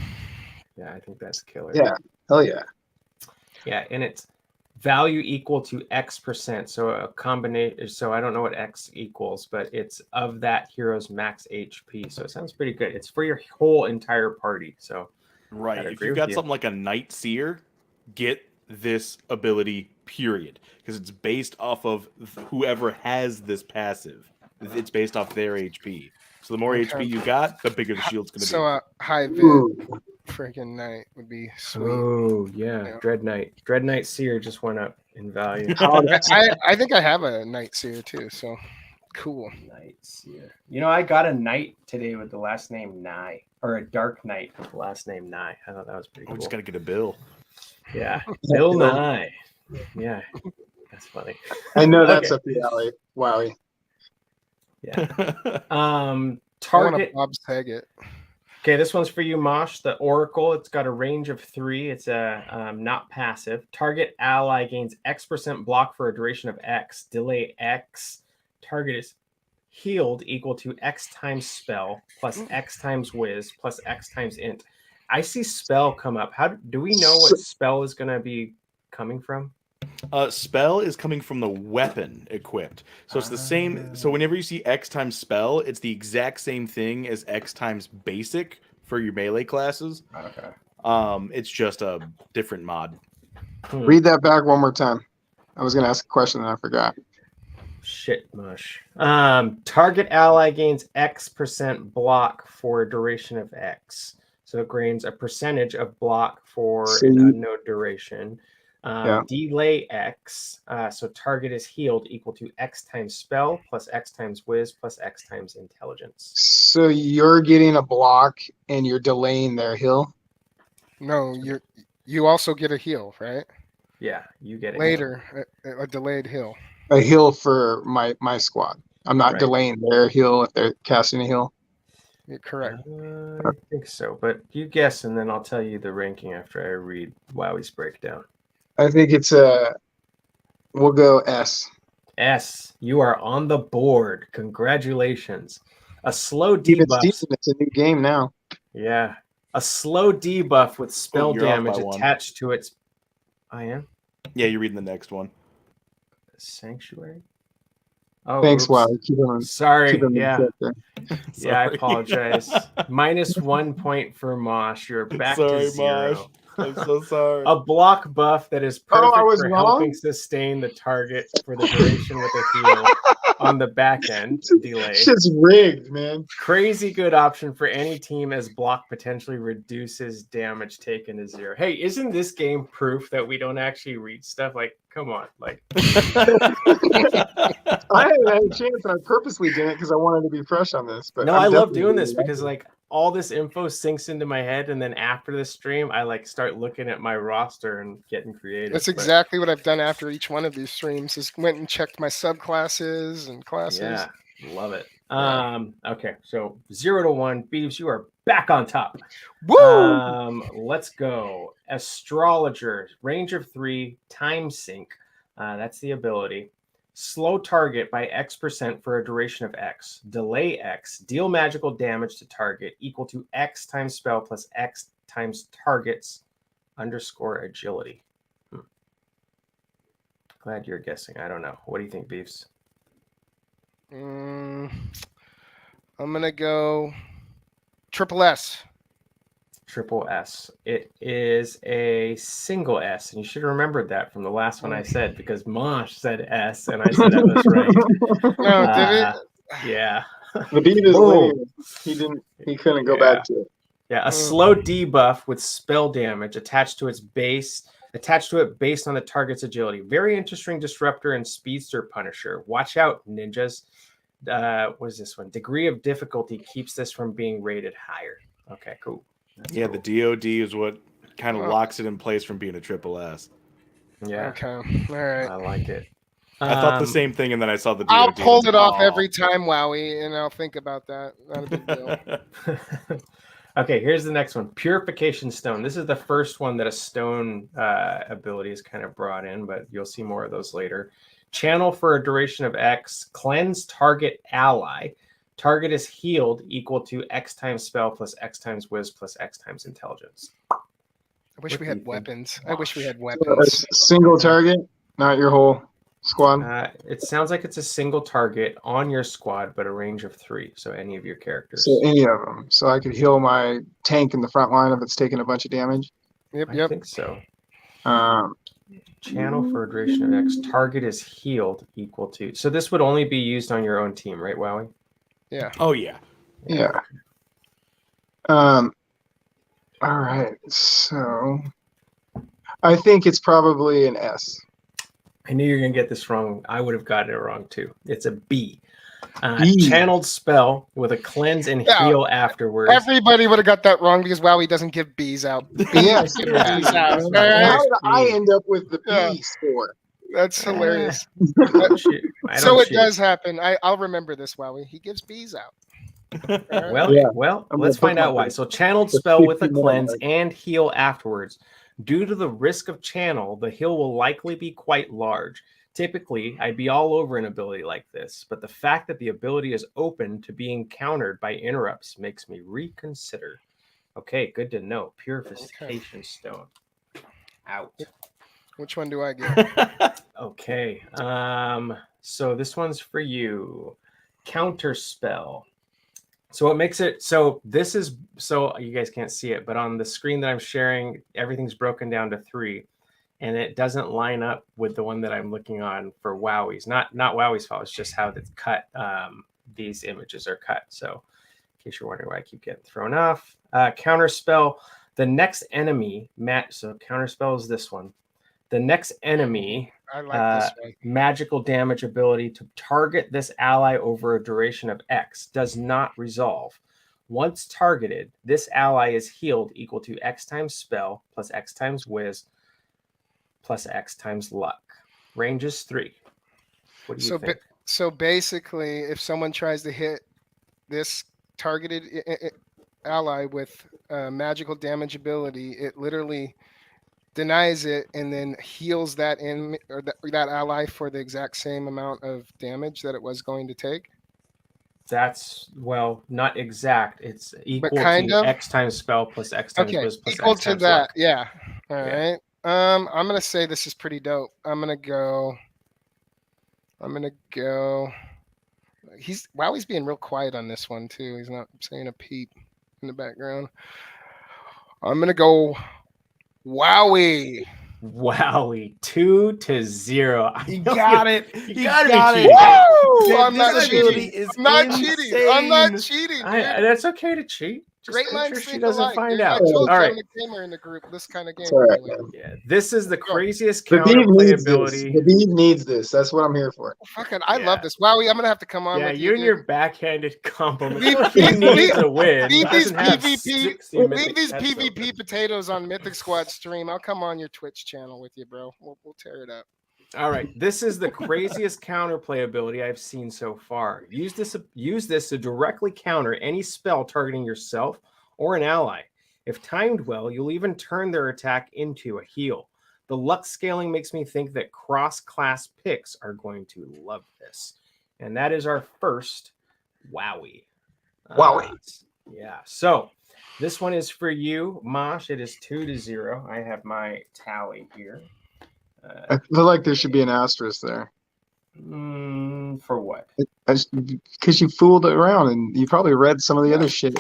Yeah, I think that's killer. Yeah. Hell yeah. Yeah, and it's value equal to X%. So a combination. So I don't know what X equals, but it's of that hero's max HP. So it sounds pretty good. It's for your whole entire party. So Right. I'd If agree you've with got you. something like a Night Seer, get this ability, period. Because it's based off of whoever has this passive. It's based off their HP. So the more Okay. HP you got, the bigger the shield's going to So be. a high vid Ooh. freaking knight would be sweet. oh yeah, Yeah. Dread Knight Seer just went up in value. I think I have a knight seer too. So cool. Knight Seer. You know, I got a knight today with the last name Nye, or a dark knight with the last name Nye. I thought that was pretty We cool. just got to get a bill. Yeah, Bill Nye. Yeah, that's funny. I know that's Okay. up the alley. Wowie. Yeah. I want Target. to Bob Saget. Okay, this one's for you, Mosh. The Oracle. It's got a range of 3. It's a not passive. Target ally gains X% block for a duration of X. Delay X. Target is healed equal to X times spell plus X times whiz plus X times int. I see spell come up. How do we know what spell is going to be coming from? Spell is coming from the weapon equipped. So it's the same. So whenever you see X times spell, it's the exact same thing as X times basic for your melee classes. Okay. It's just a different mod. Read that back one more time. I was going to ask a question and I forgot. Shit mush. Target ally gains X% block for a duration of X. So it gains a percentage of block for no duration. Delay X. So target is healed equal to X times spell plus X times whiz plus X times intelligence. So you're getting a block and you're delaying their heal? No, you also get a heal, right? Yeah, you get it later. A delayed heal. A heal for my squad. I'm not delaying their heal if they're casting a heal. You're correct. I think so, but you guess, and then I'll tell you the ranking after I read Wowie's breakdown. I think it's we'll go S. S. You are on the board. Congratulations. A slow debuff. It's a new game now. Yeah. A slow debuff with spell you're off damage by one. attached to its. I am? Yeah, you're reading the next one. Sanctuary? Oh, Thanks, oops. Wow. Keep them, Sorry. keep them Yeah. Sorry. I apologize. -1 point for Mosh. You're back Sorry, to 0. Mosh. I'm so sorry. A block buff that is Oh, I perfect was for wrong? helping sustain the target for the duration with a heal on the back end delay. Shit's rigged, man. Crazy good option for any team as block potentially reduces damage taken to 0. Hey, isn't this game proof that we don't actually read stuff? Like, come on. Like, I hadn't had a chance, and I purposely didn't because I wanted to be fresh on this. But no, I'm I love definitely doing this gonna because like all this info sinks into my head, and then after the stream, I like start looking at my roster and getting creative. That's But, exactly what I've done after each one of these streams. Is went and checked my subclasses and classes. yeah, love it. Yeah. Okay, so 0 to 1, Beeves, you are back on top. Woo! Let's go. Astrologer, range of 3, time sync. That's the ability. Slow target by X% for a duration of X. Delay X. Deal magical damage to target equal to X times spell plus X times target's _agility. Glad you're guessing. I don't know. What do you think, Beefs? I'm gonna go triple S. Triple S. It is a single S, and you should have remembered that from the last one I said because Mosh said S, and I said I was right. No, did it? Yeah. The beat is Boom. lame. He couldn't go Yeah. back to it. Yeah, a slow debuff with spell damage attached to it based on the target's agility. Very interesting disruptor and speedster punisher. Watch out, ninjas. What is this one? Degree of difficulty keeps this from being rated higher. Okay, cool. That's Yeah, cool. the DOD is what kind of locks it in place from being a triple S. Yeah, Okay. All right. I like it. I thought the same thing, and then I saw the DOD. I'll pull it off Oh. every time, Wowee, and I'll think about that. Not a big deal. Okay, here's the next one. Purification Stone. This is the first one that a stone ability is kind of brought in, but you'll see more of those later. Channel for a duration of X. Cleanse target ally. Target is healed equal to X times spell plus X times whiz plus X times intelligence. I wish What we do you had think, weapons. I wish we had A weapons. single target, not your whole squad. It sounds like it's a single target on your squad, but a range of 3. So any of your characters. So any of them. So I could heal my tank in the front line if it's taking a bunch of damage. Yep, I yep. think so. Um, Channel for a duration of X. Target is healed equal to. So this would only be used on your own team, right, Wowee? Yeah. Oh yeah. yeah. All right. So I think it's probably an S. I knew you were going to get this wrong. I would have gotten it wrong too. It's a B. B. Channeled spell with a cleanse and Yeah. heal afterwards. Everybody would have got that wrong because Wowee doesn't give B's out. Yes. Give Yeah. B's out. That's All not right? How did I B. end up with the B Yeah. score? That's hilarious. I don't So it cheat. does happen. I'll remember this, Wowee. He gives B's out. All right? Well, Yeah. let's I'm gonna find put out my- why. So channeled the spell with a 50 more cleanse mark. and heal afterwards. Due to the risk of channel, the heal will likely be quite large. Typically, I'd be all over an ability like this, but the fact that the ability is open to being countered by interrupts makes me reconsider. Okay, good to know. Purification Stone. Out. Which one do I get? Okay. So this one's for you. Counter spell. So what makes it so this is so you guys can't see it, but on the screen that I'm sharing, everything's broken down to 3, and it doesn't line up with the one that I'm looking on for Wowie's. Not Wowie's fault. It's just how it's cut. These images are cut. So in case you're wondering why I keep getting thrown off. Counter spell. The next enemy so counter spell is this one. The next enemy I like this one. magical damage ability to target this ally over a duration of X does not resolve. Once targeted, this ally is healed equal to X times spell plus X times whiz plus X times luck. Range is 3. What do you think? So basically, if someone tries to hit this targeted ally with magical damage ability, it literally denies it and then heals that that ally for the exact same amount of damage that it was going to take. That's not exact. It's equal kind to of? X times spell plus X times Okay, whiz plus equal X to times that. luck. Yeah. All Yeah. right. I'm gonna say this is pretty dope. I'm gonna go. He's being real quiet on this one too. He's not saying a peep in the background. I'm gonna go Wowee. Wowee, 2-0. I He know got it. You He gotta got be it. cheating. Woo! Man, I'm not this cheating. ability is I'm not cheating. I'm not insane. cheating, dude. That's okay to cheat. Just Great make sure minds she think doesn't alike, find dude. I out. told All you right. I'm the gamer in the group. This kind of It's gamer all right, anyway. man. Yeah, this is the craziest The Beave counterplay needs this. ability. The Beave needs this. That's what I'm here for. Fucking, I love Yeah. this. Wowee, I'm gonna have to come on Yeah, with you and dude. your backhanded compliments. Leave- What he leave- needs a win. He leave these doesn't have PvP 60 Leave mythic these pets PvP open. potatoes on Mythic Squad stream. I'll come on your Twitch channel with you, bro. We'll tear it up. All right, this is the craziest counterplay ability I've seen so far. Use this to directly counter any spell targeting yourself or an ally. If timed well, you'll even turn their attack into a heal. The luck scaling makes me think that cross-class picks are going to love this. And that is our first Wowee. Wowee. Yeah, so this one is for you, Mosh. It is 2-0. I have my tally here. I feel like there should be an asterisk there. For what? Because you fooled around and you probably read some of the other shit.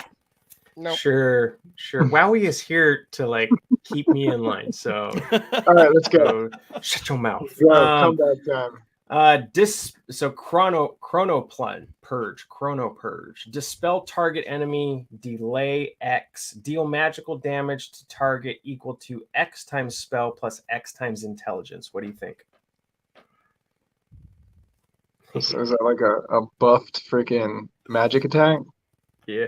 No, Sure. Wowee is here to like keep me in line. So, All right, let's go. shut your mouth. Comeback time. Chrono Purge. Dispel target enemy, delay X, deal magical damage to target equal to X times spell plus X times intelligence. What do you think? So is that like a buffed freaking magic attack? Yeah.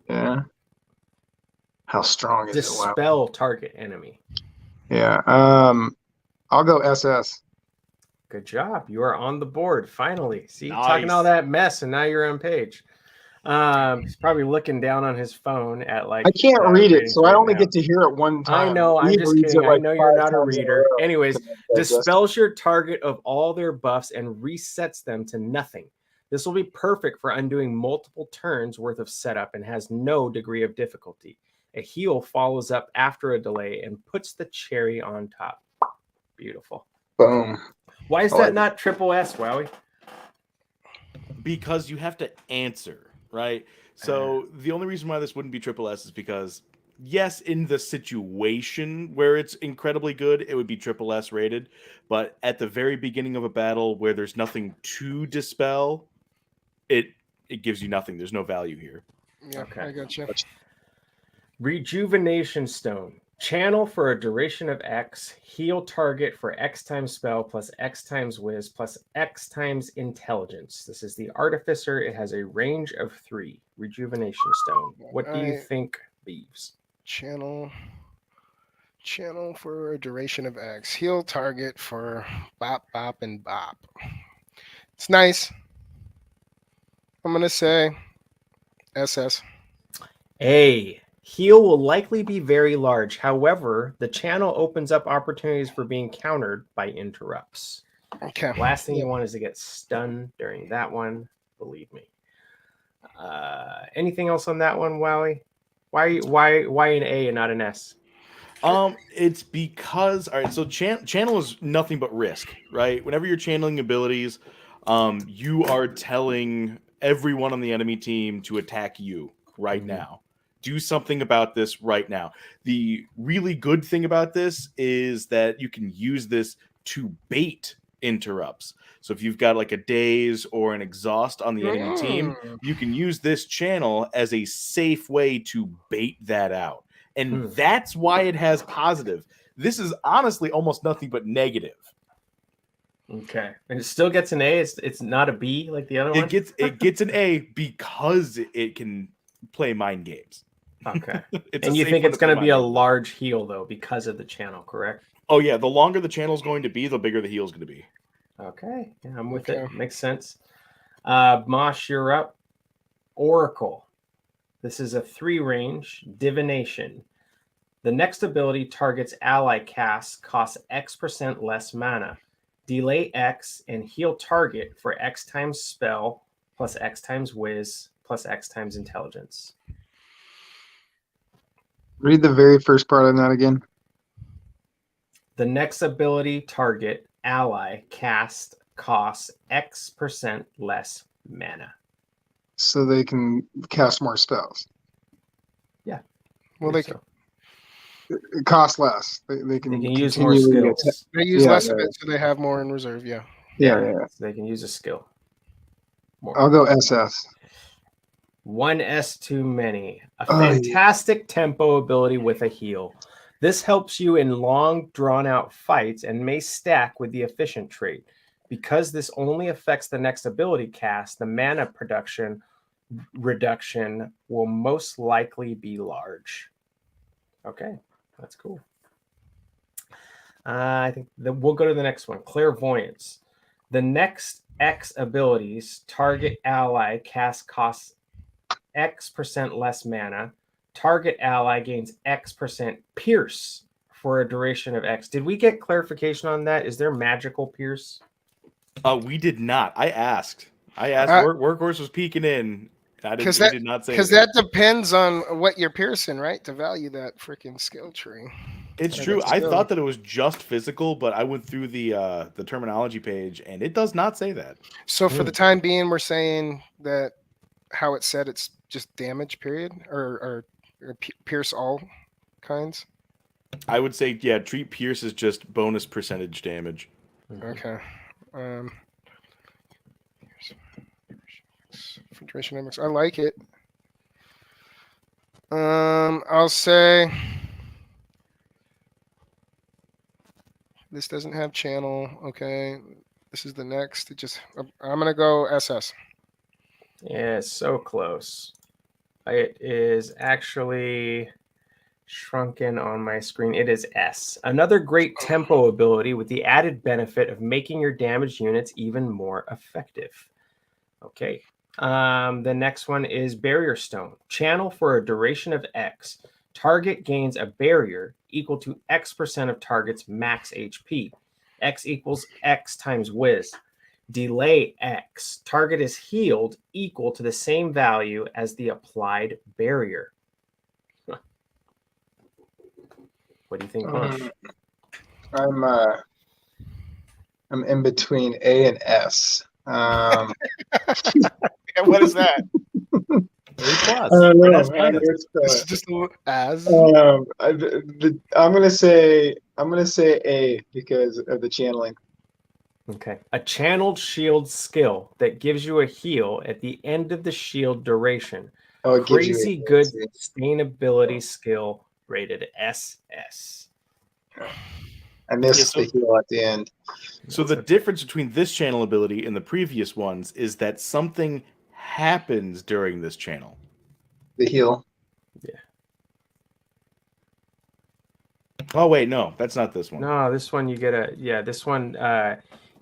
Yeah. How strong is it? Wow. Dispel target enemy. Yeah. I'll go SS. Good job. You are on the board finally. See, Nice. talking all that mess, and now you're on page. He's probably looking down on his phone at like. I can't read it, ratings so I right only now. get to hear it one time. I know. I'm Beave just reads kidding. it like I know you're 5 not a times in reader. row Anyways, to digest it. dispels your target of all their buffs and resets them to nothing. This will be perfect for undoing multiple turns worth of setup and has no degree of difficulty. A heal follows up after a delay and puts the cherry on top. Beautiful. Boom. Why is I that like not triple S, Wowee? Because you have to answer, right? So the only reason why this wouldn't be triple S is because, yes, in the situation where it's incredibly good, it would be triple S rated. But at the very beginning of a battle where there's nothing to dispel, it gives you nothing. There's no value here. yeah, Okay. I got you. Rejuvenation Stone. Channel for a duration of X. Heal target for X times spell plus X times whiz plus X times intelligence. This is the Artificer. It has a range of 3. Rejuvenation Stone. What do you think, Beeves? Channel for a duration of X. Heal target for bop, bop, and bop. It's nice. I'm gonna say SS. A. Heal will likely be very large. However, the channel opens up opportunities for being countered by interrupts. Okay. Last thing Yeah. you want is to get stunned during that one. Believe me. Anything else on that one, Wowee? Why an A and not an S? It's because, all right, so channel is nothing but risk, right? Whenever you're channeling abilities, you are telling everyone on the enemy team to attack you right now. Do something about this right now. The really good thing about this is that you can use this to bait interrupts. So if you've got like a daze or an exhaust on the enemy team, you can use this channel as a safe way to bait that out. And that's why it has positive. This is honestly almost nothing but negative. Okay, and it still gets an A. It's not a B like the other one. It gets an A because it can play mind games. Okay, It's and a you safe think one it's to play going to be a mind games. large heal though because of the channel, correct? Oh yeah, the longer the channel is going to be, the bigger the heal is going to be. Okay, yeah, I'm with Okay. it. Makes sense. Mosh, you're up. Oracle. This is a 3-range divination. The next ability targets ally casts, costs X% less mana. Delay X and heal target for X times spell plus X times whiz plus X times intelligence. Read the very first part of that again. The next ability target ally cast costs X% less mana. So they can cast more spells. Well, they So, it costs less. They They can can use more continually skills. They use Yeah, less of yeah. it, so they have more in reserve. Yeah. Yeah. So they can use a skill. More. I'll go SS. One S too many. A Oh, yeah. fantastic tempo ability with a heal. This helps you in long, drawn-out fights and may stack with the efficient trait. Because this only affects the next ability cast, the mana production reduction will most likely be large. Okay, that's cool. I think we'll go to the next one. Clairvoyance. The next X abilities target ally cast costs X% less mana. Target ally gains X% pierce for a duration of X. Did we get clarification on that? Is there magical pierce? We did not. I asked. Workhorse was peeking in. He did not say because anything. that depends on what you're piercing, right? To value that freaking skill tree. It's Or true. that I skill. thought that it was just physical, but I went through the terminology page, and it does not say that. So for the time being, we're saying that how it said it's just damage, period, or pierce all kinds. I would say, yeah, treat pierce is just bonus percentage damage. Okay. For duration dynamics, I like it. I'll say this doesn't have channel. Okay, this is the next. I'm gonna go SS. Yeah, it's so close. It is actually shrunken on my screen. It is S. Another great tempo ability with the added benefit of making your damaged units even more effective. Okay. The next one is Barrier Stone. Channel for a duration of X. Target gains a barrier equal to X% of target's max HP. X equals X times Wiz. Delay X. Target is healed equal to the same value as the applied barrier. What do you think, Mosh? I'm in between A and S. What is that? A plus. I don't know. S minus. It's just as. I'm gonna say A because of the channeling. Okay. A channeled shield skill that gives you a heal at the end of the shield duration. Oh, it gives you Crazy a- good sustainability skill rated SS. I missed Yeah, the heal at the end. So the difference between this channel ability and the previous ones is that something happens during this channel. The heal. Oh wait, no, that's not this one. No, this one you get this one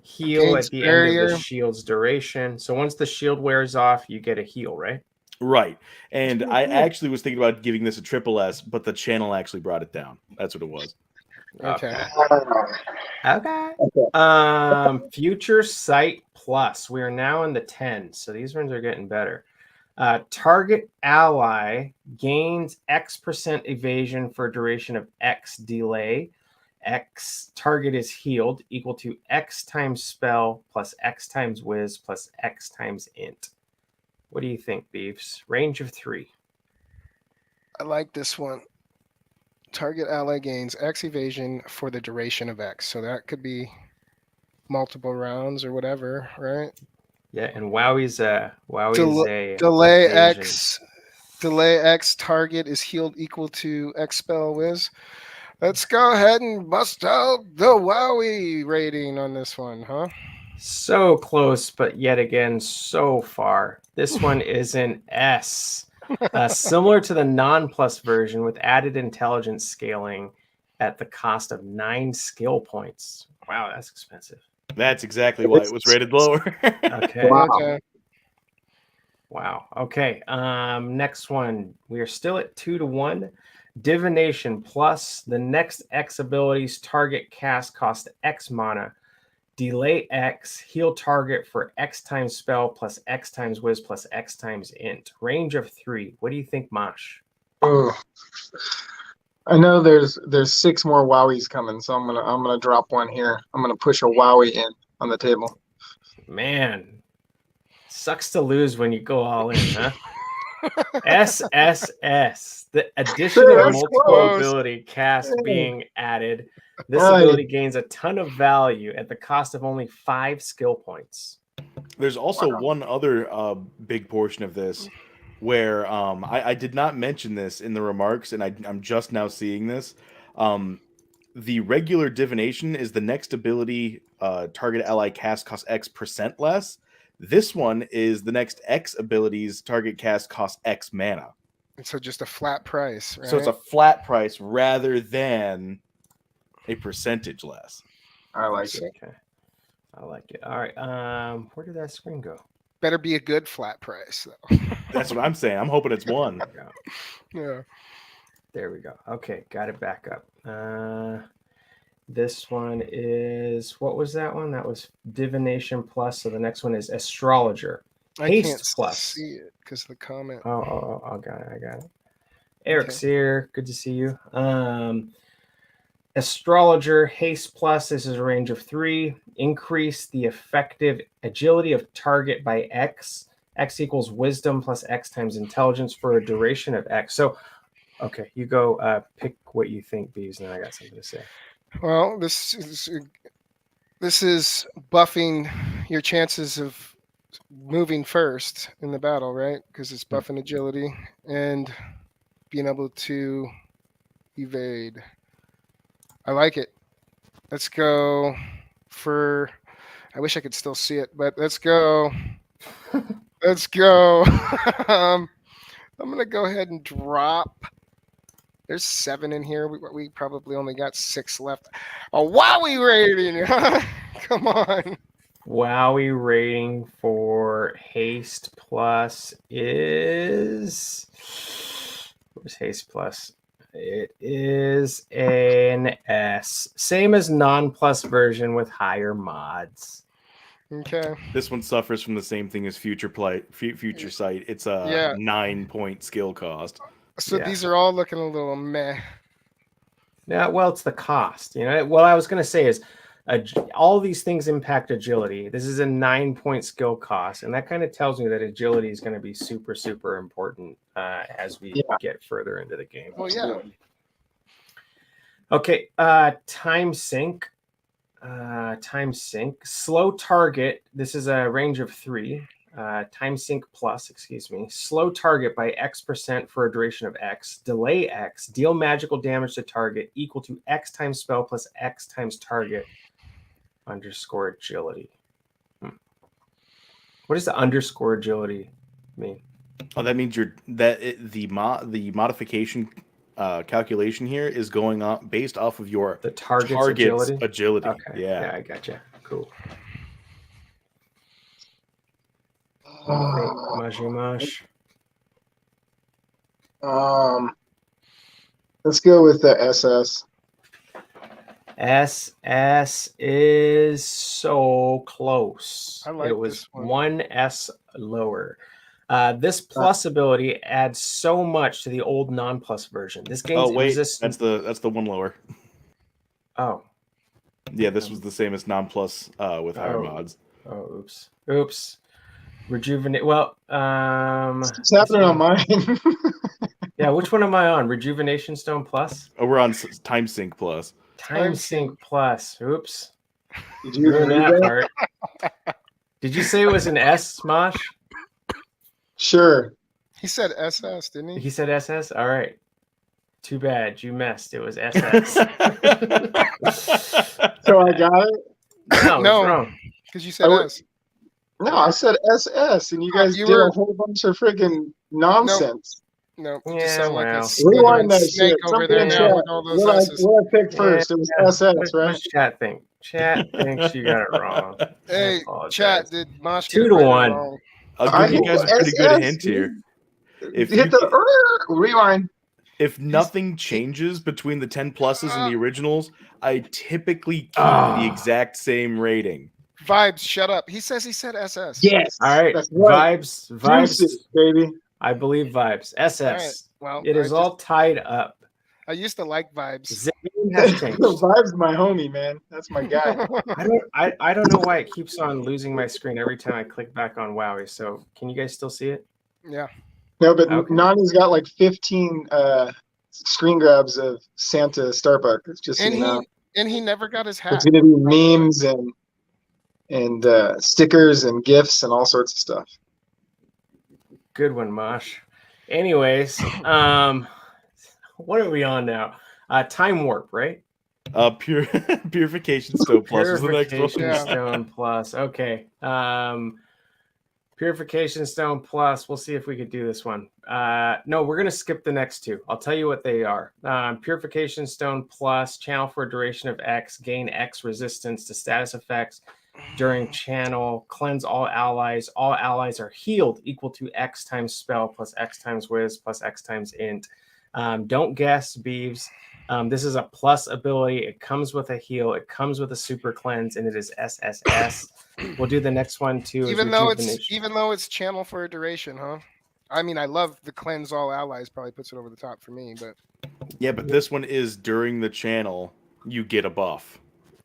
heal Gains at the barrier. end of the shield's duration. So once the shield wears off, you get a heal, right? Right. And I actually was thinking about giving this a triple S, but the channel actually brought it down. That's what it was. Okay. Okay. Future Sight Plus. We are now in the 10s, so these ones are getting better. Target ally gains X% evasion for a duration of X delay. X target is healed equal to X times spell plus X times whiz plus X times int. What do you think, Beeves? Range of 3. I like this one. Target ally gains X evasion for the duration of X. So that could be multiple rounds or whatever, right? Yeah, and Wowee's a delay evasion. X. Delay X target is healed equal to X spell whiz. Let's go ahead and bust out the Wowee rating on this one, huh? So close, but yet again so far. This one is an S. Similar to the non-plus version with added intelligence scaling at the cost of 9 skill points. Wow, that's expensive. That's exactly why it was rated lower. Okay. Wow. Okay. Wow. Okay. Next one. We are still at 2-1. Divination plus the next X abilities target cast cost X mana. Delay X, heal target for X times spell plus X times whiz plus X times int. Range of 3. What do you think, Mosh? Oh. I know there's 6 more Wowies coming, so I'm gonna drop one here. I'm gonna push a Wowee in on the table. Man, sucks to lose when you go all in, huh? SSS. The addition Dude, of that's multiple close. ability cast Yeah. being added. This Right. ability gains a ton of value at the cost of only 5 skill points. There's also one other big portion of this where I did not mention this in the remarks, and I'm just now seeing this. The regular divination is the next ability target ally cast costs X% less. This one is the next X abilities target cast costs X mana. And so just a flat price, right? So it's a flat price rather than a percentage less. I like it. Okay. I like it. All right. Where did that screen go? Better be a good flat price, though. That's what I'm saying. I'm hoping it's one. There we go. Yeah. There we go. Okay, got it back up. This one is, what was that one? That was Divination Plus. So the next one is Astrologer. I Haste can't plus. see it because the comment. Oh, I got it. Eric Okay. Seer, good to see you. Astrologer, Haste Plus. This is a range of 3. Increase the effective agility of target by X. X equals wisdom plus X times intelligence for a duration of X. So, okay, you go pick what you think, Beaves, and then I got something to say. Well, this is buffing your chances of moving first in the battle, right? Because it's buffing agility and being able to evade. I like it. Let's go for. I wish I could still see it, but let's go. Let's go. I'm gonna go ahead and drop. There's 7 in here. We probably only got 6 left. A Wowee rating. Come on. Wowee rating for Haste Plus is. Where's Haste Plus? It is an S. Same as non-plus version with higher mods. Okay. This one suffers from the same thing as Future Sight. It's a Yeah. 9-point skill cost. So Yeah. these are all looking a little meh. Yeah, well, it's the cost. What I was going to say is all these things impact agility. This is a 9-point skill cost, and that kind of tells me that agility is going to be super, super important as we get further into the game. Well, yeah. Okay, time sink. Slow target. This is a range of 3. Time sink plus, slow target by X% for a duration of X. Delay X. Deal magical damage to target equal to X times spell plus X times target underscore agility. What does the underscore agility mean? Oh, that means the modification calculation here is going on based off of your The target's agility. Okay. Yeah, I gotcha. Cool. Mosh. Let's go with the SS. SS is so close. I like it was this one. 1 S lower. This plus ability adds so much to the old non-plus version. This gains resistance. That's the one lower. Oh. Yeah, this was the same as non-plus with higher mods. Oh, oops. Rejuvenate. Well, What's happening on mine? yeah, which one am I on? Rejuvenation Stone Plus? Oh, we're on Time Sink Plus. Time Sink Plus. Oops. Did you Ruin read that that? part. Did you say it was an S, Mosh? Sure. He said SS, didn't he? He said SS? All right. Too bad. You messed. It was SS. So I got it? No, No. it's wrong. Because you said I would- S. No, I said SS, and you guys You did were- a whole bunch of freaking nonsense. No, you Yeah, just sound like a well. slithering Rewind that snake shit. over Somebody there in now chat. with all those What S's. I picked first, it was SS, right? What's chat think? Chat thinks you got it wrong. I Hey, apologize. chat, did Mosh 2 get to it right or 1. wrong? I'll give you guys a pretty good SS, hint here. If Hit you- the rewind. If nothing changes between the 10 pluses and the originals, I typically keep the exact same rating. Vibes, shut up. He says he said SS. Yes. All right. That's right. Vibes. Juicy, baby. I believe vibes. SS. Well, It is all tied up. I used to like Vibes. Zane has changed. Vibe's my homie, man. That's my guy. I don't know why it keeps on losing my screen every time I click back on Wowee. So can you guys still see it? Yeah. No, but Okay. Nani's got like 15 screen grabs of Santa Starbuck. Just so And you know. he never got his It's hat. gonna be memes and stickers and gifs and all sorts of stuff. Good one, Mosh. Anyways, what are we on now? Time warp, right? Purification Stone Plus was the next one. Purification Stone Plus. Okay. Purification Stone Plus. We'll see if we could do this one. No, we're gonna skip the next two. I'll tell you what they are. Purification Stone Plus, channel for a duration of X, gain X resistance to status effects during channel, cleanse all allies. All allies are healed equal to X times spell plus X times whiz plus X times int. Don't guess, Beeves. This is a plus ability. It comes with a heal. It comes with a super cleanse, and it is SSS. We'll do the next one too. Even though it's channel for a duration, huh? I mean, I love the cleanse all allies. Probably puts it over the top for me, but Yeah, but this one is during the channel. You get a buff.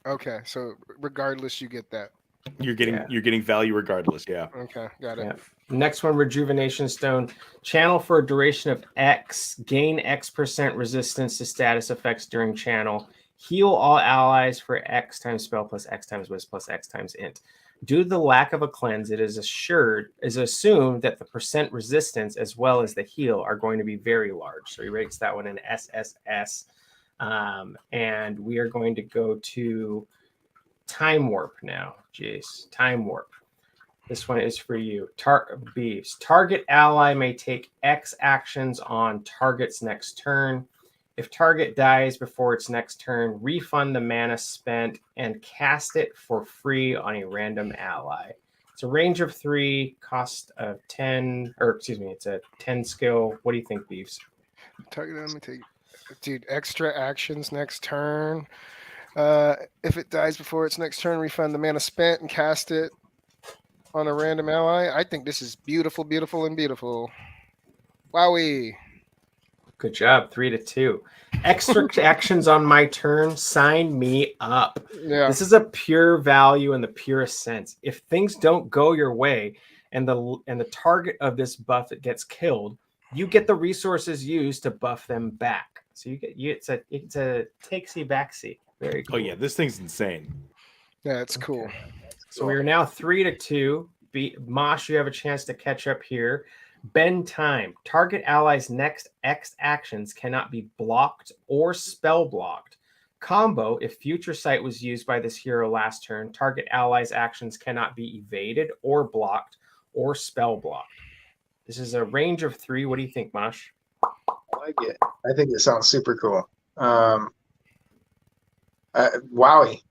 okay. So regardless, you get that. You're getting value regardless. Yeah. Okay, got it. Yeah. Next one, Rejuvenation Stone. Channel for a duration of X. Gain X% resistance to status effects during channel. Heal all allies for X times spell plus X times whiz plus X times int. Due to the lack of a cleanse, it is assumed that the percent resistance as well as the heal are going to be very large. So he rates that one an SSS. And we are going to go to Time Warp now. Jace, Time Warp. This one is for you. Beeves. Target ally may take X actions on target's next turn. If target dies before its next turn, refund the mana spent and cast it for free on a random ally. It's a range of 3, cost of 10, or excuse me, it's a 10 skill. What do you think, Beeves? Target enemy take, dude, extra actions next turn. If it dies before its next turn, refund the mana spent and cast it on a random ally. I think this is beautiful, beautiful, and beautiful. Wowee. Good job. 3-2. Extra actions on my turn. Sign me up. Yeah. This is a pure value in the purest sense. If things don't go your way and the target of this buff that gets killed, you get the resources used to buff them back. So it's a takesy backsy. Very cool. Oh yeah, this thing's insane. Yeah, it's cool. So we are now 3-2. Mosh, you have a chance to catch up here. Bend time. Target allies' next X actions cannot be blocked or spell blocked. Combo, if Future Sight was used by this hero last turn, target allies' actions cannot be evaded or blocked or spell blocked. This is a range of 3. What do you think, Mosh? I like it. I think it sounds super cool. Wowee.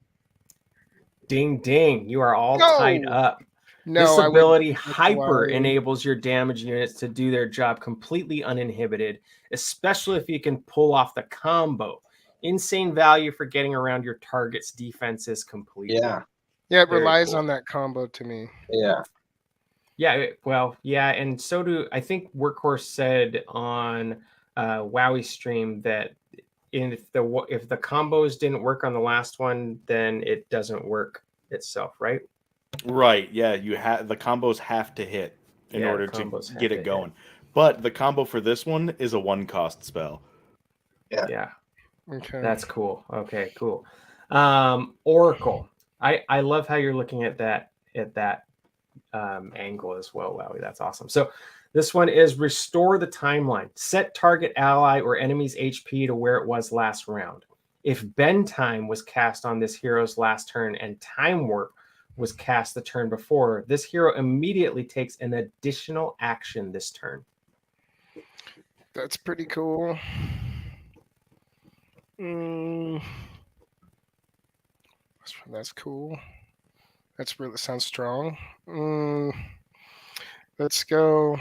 Ding, ding. You are all No! tied up. No, this I ability wouldn't. hyper Wowee. enables your damage units to do their job completely uninhibited, especially if you can pull off the combo. Insane value for getting around your target's defenses completely. Yeah. Yeah, it Very relies cool. on that combo to me. Yeah. Yeah, well, yeah, and so do I think Workhorse said on Wowee stream that if the combos didn't work on the last one, then it doesn't work itself, right? Right. Yeah. The combos have to hit in order to get it going. But the combo for this one is a 1-cost spell. Yeah. Okay. That's cool. Okay, cool. Oracle. I love how you're looking at that angle as well, Wowee. That's awesome. So this one is restore the timeline. Set target ally or enemy's HP to where it was last round. If Bend Time was cast on this hero's last turn and Time Warp was cast the turn before, this hero immediately takes an additional action this turn. That's pretty cool. That's cool. That's really sounds strong. Let's go.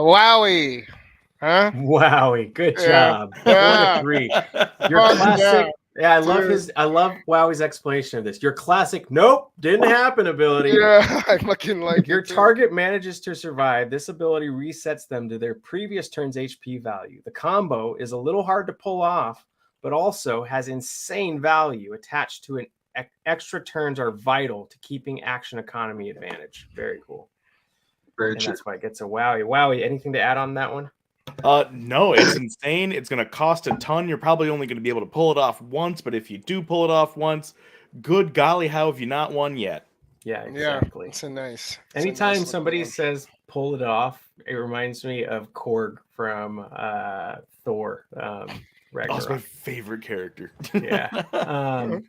Wowee. Huh? Wowee, good Yeah. job. Yeah. 4-3. Your classic. Yeah, I love Wowie's explanation of this. Your classic, nope, didn't happen ability. Yeah, I fucking like Your it too. target manages to survive. This ability resets them to their previous turn's HP value. The combo is a little hard to pull off, but also has insane value attached to an Extra turns are vital to keeping action economy advantage. Very cool. Very And true. that's why it gets a Wowee. Wowee, anything to add on that one? No, it's insane. It's going to cost a ton. You're probably only going to be able to pull it off once, but if you do pull it off once, good golly, how have you not won yet? Yeah, exactly. It's a nice. Anytime somebody says pull it off, it reminds me of Korg from Thor. That's my Ragnarok. favorite character. Yeah.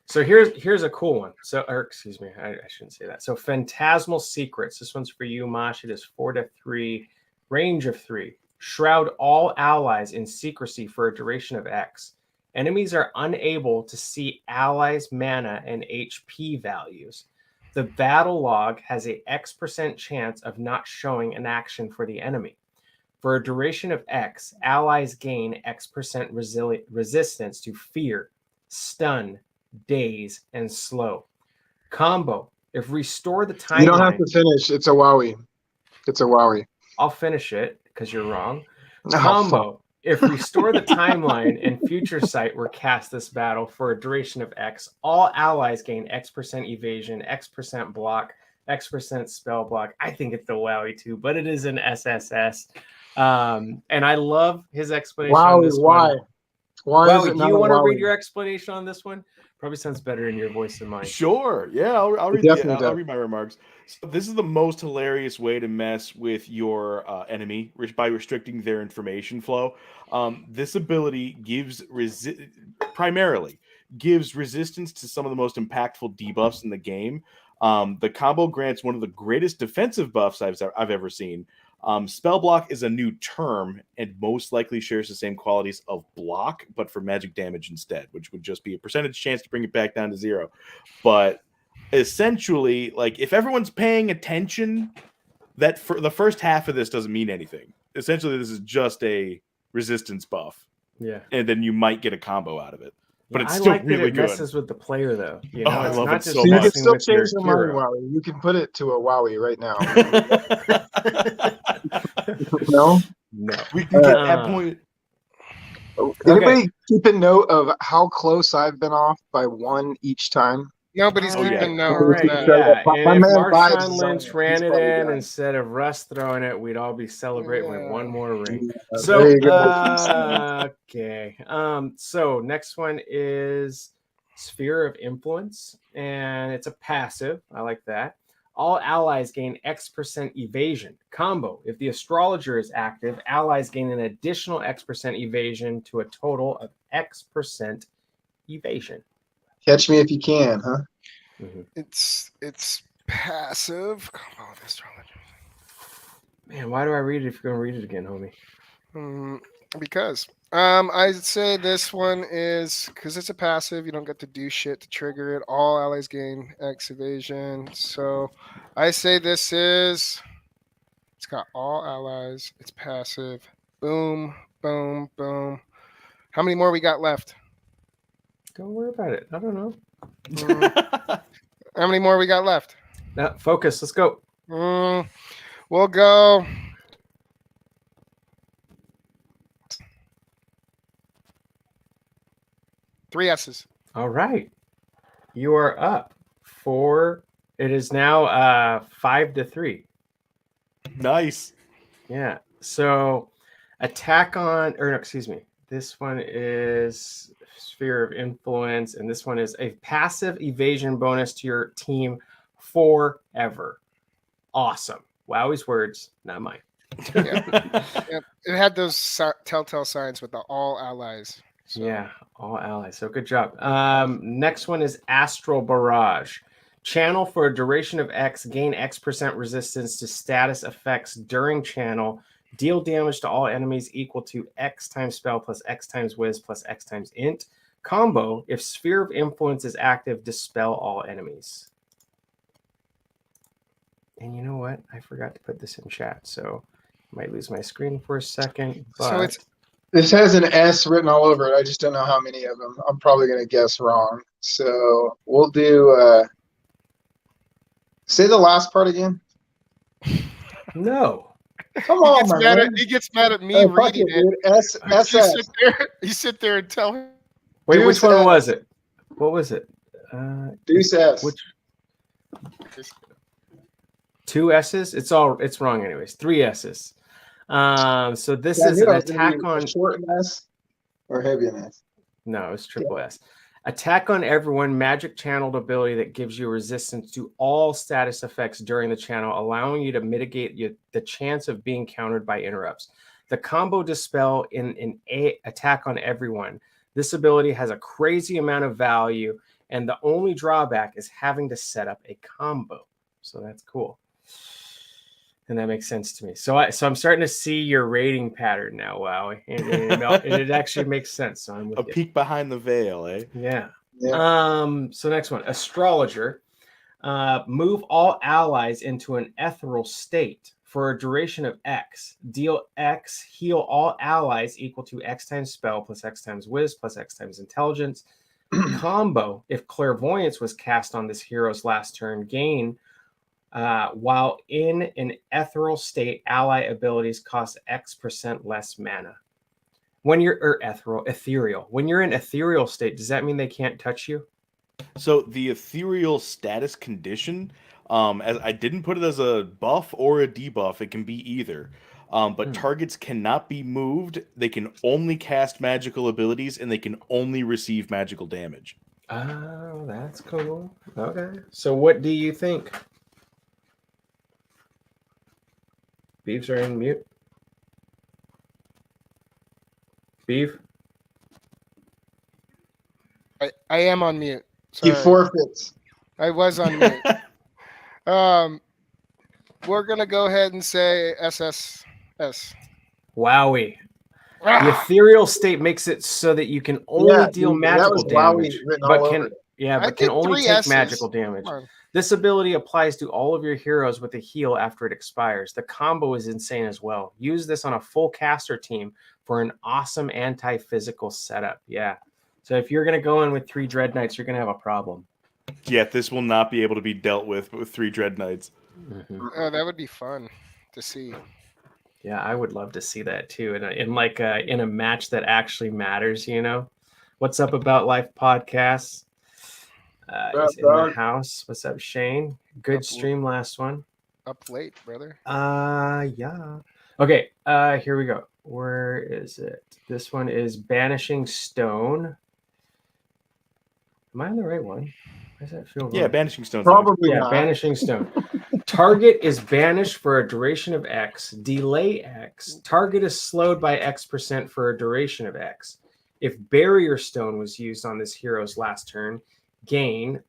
So here's a cool one. So, or excuse me, I shouldn't say that. So Phantasmal Secrets. This one's for you, Mosh. It is 4-3, range of 3. Shroud all allies in secrecy for a duration of X. Enemies are unable to see allies' mana and HP values. The battle log has a X% chance of not showing an action for the enemy. For a duration of X, allies gain X% resistance to fear, stun, daze, and slow. Combo. If restore the timeline... You don't have to finish. It's a Wowee. It's a Wowee. I'll finish it because you're wrong. Oh, Combo. If restore the timeline and future sight were cast this battle for a duration of X, all allies gain X% evasion, X% block, X% spell block. I think it's the Wowee too, but it is an SSS. And I love his explanation on this why? one. Why is Wowee, it do not you a want to Wowee? read your explanation on this one? Probably sounds better in your voice than mine. Sure. Yeah, I'll read. definitely I'll does. read my remarks. So this is the most hilarious way to mess with your enemy by restricting their information flow. This ability primarily gives resistance to some of the most impactful debuffs in the game. The combo grants one of the greatest defensive buffs I've ever seen. Spell block is a new term and most likely shares the same qualities of block, but for magic damage instead, which would just be a percentage chance to bring it back down to 0. But essentially, like, if everyone's paying attention, that for the first half of this doesn't mean anything. Essentially, this is just a resistance buff. Yeah. And then you might get a combo out of it. But it's I still like really that it good. messes with the player, though. You Oh, know, I it's love not it just so So you can much. messing still with your change your mind, hero. Wowee. You can put it to a Wowee right now. No? No. We can get that point. Anybody keeping note of how close I've been off by 1 each time? Nobody's Oh, yeah. keeping note All right, of that. yeah. My And if man Vibes Marshawn is on Lynch it. ran He's it probably in done. instead of Russ throwing it, we'd all be celebrating with one more ring. There So, you go. okay. So next one is Sphere of Influence, and it's a passive. I like that. All allies gain X% evasion. Combo. If the astrologer is active, allies gain an additional X% evasion to a total of X% evasion. Catch me if you can, huh? Mm-hmm. It's passive. Come on, astrology. Man, why do I read it if you're going to read it again, homie? Because I'd say this one is because it's a passive. You don't get to do shit to trigger it. All allies gain X evasion. So I say this is. It's got all allies. It's passive. Boom, boom, boom. How many more we got left? Don't worry about it. I don't know. How many more we got left? Now, focus. Let's go. We'll go. Three S's. All right. You are up for, it is now 5-3. Nice. Yeah. So attack on, or no, excuse me. This one is Sphere of Influence, and this one is a passive evasion bonus to your team forever. Awesome. Wowie's words, not mine. Yep. It had those telltale signs with the all allies. So. Yeah, all allies. So good job. Next one is Astral Barrage. Channel for a duration of X, gain X% resistance to status effects during channel. Deal damage to all enemies equal to X times spell plus X times whiz plus X times int. Combo, if Sphere of Influence is active, dispel all enemies. And you know what? I forgot to put this in chat, so I might lose my screen for a second. But... So it's This has an S written all over it. I just don't know how many of them. I'm probably going to guess wrong. So we'll do. Say the last part again. No. Come on, man. He gets mad at me Oh, fuck reading it. dude. SS. You sit there and tell him. Wait, Dude which one said- was it? What was it? Deuce S. Which 2 S's? It's wrong anyways. 3 S's. So this Yeah, I is knew an I was gonna attack be on. a short S or heavy S. No, it's triple S. Attack on everyone, magic channeled ability that gives you resistance to all status effects during the channel, allowing you to mitigate the chance of being countered by interrupts. The combo dispel in an attack on everyone. This ability has a crazy amount of value, and the only drawback is having to set up a combo. So that's cool. And that makes sense to me. So I'm starting to see your rating pattern now, Wowee. And it actually makes sense. So I'm with A you. peek behind the veil, eh? Yeah. Yeah. So next one, astrologer. Move all allies into an ethereal state for a duration of X. Deal X, heal all allies equal to X times spell plus X times whiz plus X times intelligence. Combo, if clairvoyance was cast on this hero's last turn, gain while in an ethereal state, ally abilities cost X% less mana. When you're ethereal. When you're in ethereal state, does that mean they can't touch you? So the ethereal status condition, as I didn't put it as a buff or a debuff, it can be either. But targets cannot be moved. They can only cast magical abilities, and they can only receive magical damage. Oh, that's cool. Okay. So what do you think? Beeves are in mute. Beeve? I am on mute. He Sorry. forfeits. I was on mute. We're gonna go ahead and say SSS. Wowee. The Ah, ethereal state makes it so that you can only deal dude, that magical was Wowee damage, written all but over can it. I can did only 3 take S's. magical damage. Come on. This ability applies to all of your heroes with a heal after it expires. The combo is insane as well. Use this on a full caster team for an awesome anti-physical setup. Yeah. So if you're going to go in with 3 Dread Knights, you're going to have a problem. Yeah, this will not be able to be dealt with 3 Dread Knights. Oh, that would be fun to see. Yeah, I would love to see that too. In a match that actually matters, you know. What's up About Life podcast? Is in the house. What's up, Shane? Good stream last one. Up late, brother. Yeah. Okay, here we go. Where is it? This one is Banishing Stone. Am I on the right one? Why does that feel wrong? Yeah, Banishing Stone. Probably Yeah, not. Banishing Stone. Target is banished for a duration of X. Delay X. Target is slowed by X% for a duration of X. If Barrier Stone was used on this hero's last turn,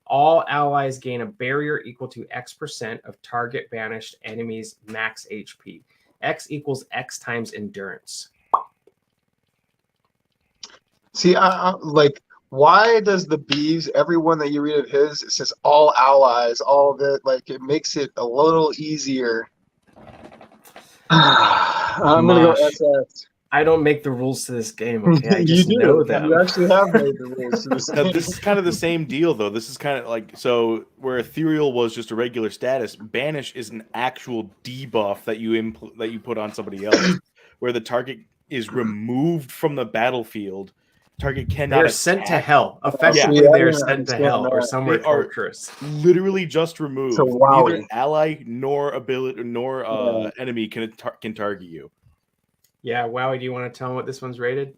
all allies gain a barrier equal to X% of target banished enemies' max HP. X equals X times endurance. See, like, why does the Beeves, everyone that you read of his, it says all allies, all of it, like, it makes it a little easier. I'm going to go Mosh. SS. I don't make the rules to this game, okay? I just You do. know them. You actually have made the rules to this Now, game. this is kind of the same deal, though. This is kind of like, so where ethereal was just a regular status, banish is an actual debuff that you put on somebody else, where the target is removed from the battlefield. Target cannot. They're sent to hell. Effectively, Yeah, I they're didn't sent to understand hell or that. somewhere They are torturous. literally just removed. So, wow. Neither ally nor ability nor enemy can target you. Yeah, Wowee, do you want to tell them what this one's rated?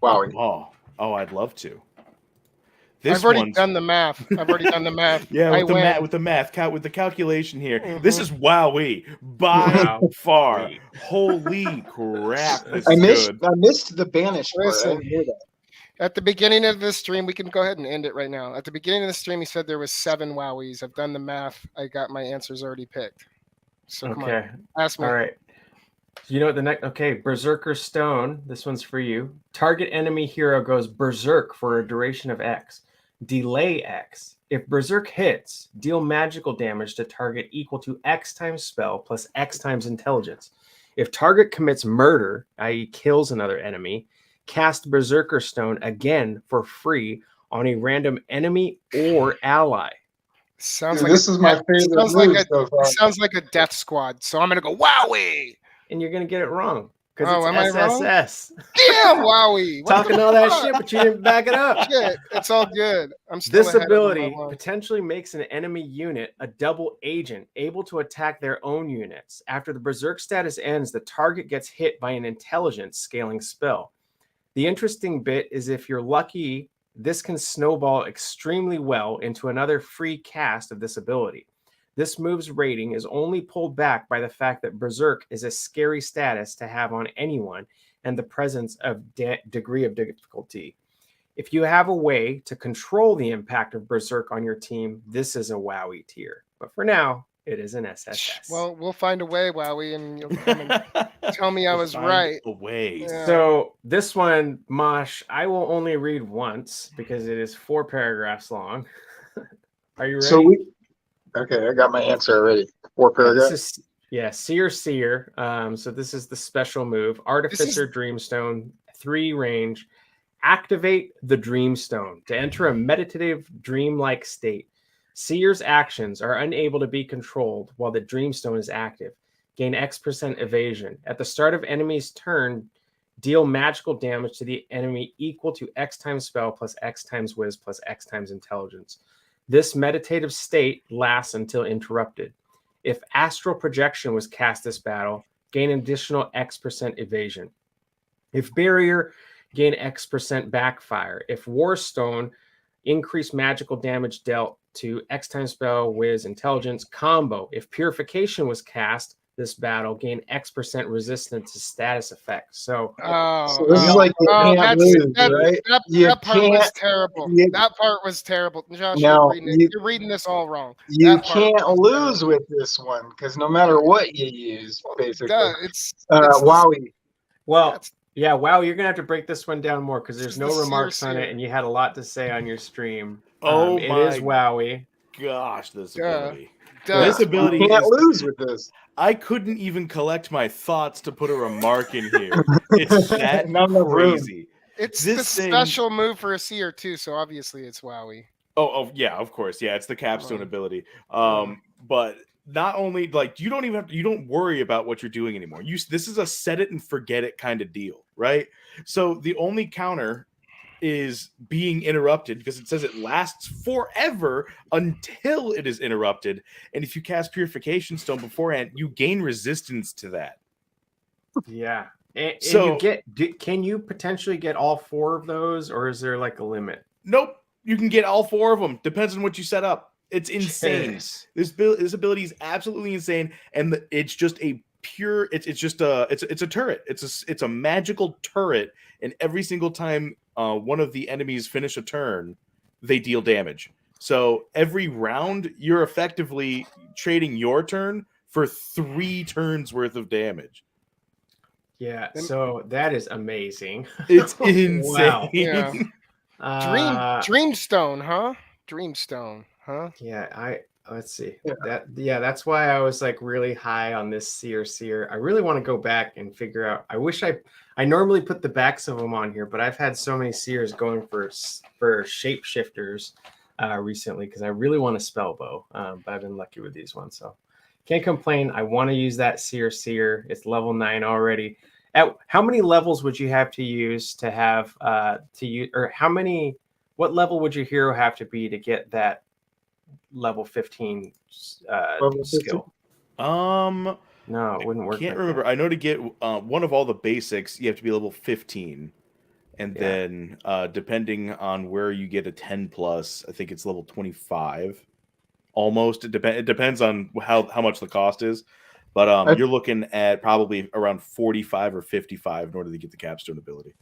Wow. Oh, I'd love to. I've already done the math. Yeah, I with the win. math, with the calculation here. Mhm. This is Wowee by far. Holy crap! This I is good. missed the banish part. I Listen. didn't hear that. At the beginning of the stream, we can go ahead and end it right now. At the beginning of the stream, he said there was 7 Wowies. I've done the math. I got my answers already picked. So come on, ask me. All right. You know what the next? Okay, Berserker Stone. This one's for you. Target enemy hero goes berserk for a duration of X. Delay X. If berserk hits, deal magical damage to target equal to X times spell plus X times intelligence. If target commits murder, i.e., kills another enemy, cast Berserker Stone again for free on a random enemy or ally. Sounds Dude, like this is my favorite move so far. Sounds like a death squad. So I'm gonna go Wowee. And you're going to get it wrong Because Oh, am I it's wrong? SSS. Damn, Wowee! What Talking the all that fuck? shit, but you didn't back it up. Shit, it's all good. I'm still This ahead of him by ability one. potentially makes an enemy unit a double agent, able to attack their own units. After the Berserk status ends, the target gets hit by an intelligence scaling spell. The interesting bit is if you're lucky, this can snowball extremely well into another free cast of this ability. This move's rating is only pulled back by the fact that Berserk is a scary status to have on anyone and the presence of degree of difficulty. If you have a way to control the impact of Berserk on your team, this is a Wowee tier. But for now, it is an SSS. Well, we'll find a way, Wowee, and you'll come and tell me I was right. A way. Yeah. So this one, Mosh, I will only read once because it is 4 paragraphs long. Are you ready? So okay, I got my answer already. 4 paragraphs. This is, Seer. So this is the special move. Artificer Dreamstone, 3 range. Activate the Dreamstone to enter a meditative, dreamlike state. Seer's actions are unable to be controlled while the Dreamstone is active. Gain X% evasion. At the start of enemy's turn, deal magical damage to the enemy equal to X times spell plus X times whiz plus X times intelligence. This meditative state lasts until interrupted. If astral projection was cast this battle, gain an additional X% evasion. If barrier, gain X% backfire. If Warstone, increase magical damage dealt to X times spell, whiz, intelligence, combo. If purification was cast this battle, gain X% resistance to status effects. So, So this is like you can't lose, right? You That part was can't- terrible. you- That part was terrible. Josh, No, you're reading this all wrong. You That part can't was lose terrible. with this one because no matter what you use, basically. Duh, it's Wowee. well, That's- yeah, wow, you're gonna have to break this one down more because This there's is no the Seer remarks on Seer. it, and you had a lot to say on your stream. Oh It my is Wowee. gosh, this Duh. ability. Duh. This ability You can't is, lose with this. I couldn't even collect my thoughts to put a remark in here. It's that Not enough room. crazy. It's This the thing- special move for a seer too, so obviously it's Wowee. Oh yeah, of course. Yeah, it's the capstone ability. um, But not only like you don't worry about what you're doing anymore. This is a set it and forget it kind of deal, right? So the only counter is being interrupted because it says it lasts forever until it is interrupted. And if you cast Purification Stone beforehand, you gain resistance to that. Yeah. And So- can you potentially get all 4 of those, or is there like a limit? Nope, you can get all 4 of them. Depends on what you set up. It's insane. Jeez. This ability is absolutely insane, and it's just a pure. It's a turret. It's a magical turret, and every single time one of the enemies finish a turn, they deal damage. So every round, you're effectively trading your turn for 3 turns worth of damage. Yeah, so that is amazing. It's insane. Wow. Yeah. Uh, Dreamstone, huh? Dreamstone, huh? Yeah, let's see. Yeah. That's why I was like really high on this Seer. I really want to go back and figure out. I wish I normally put the backs of them on here, but I've had so many Seers going for shapeshifters recently because I really want a spell bow. But I've been lucky with these ones, so can't complain. I want to use that Seer. It's level 9 already. How many levels would you have to use to have what level would your hero have to be to get that level 15 Level 15? skill? No, it wouldn't work. Can't like remember. that. I know to get one of all the basics, you have to be level 15, and Yeah. then depending on where you get a 10 plus, I think it's level 25. Almost. It depends on how much the cost is, but you're looking at probably around 45 or 55 in order to get the capstone ability.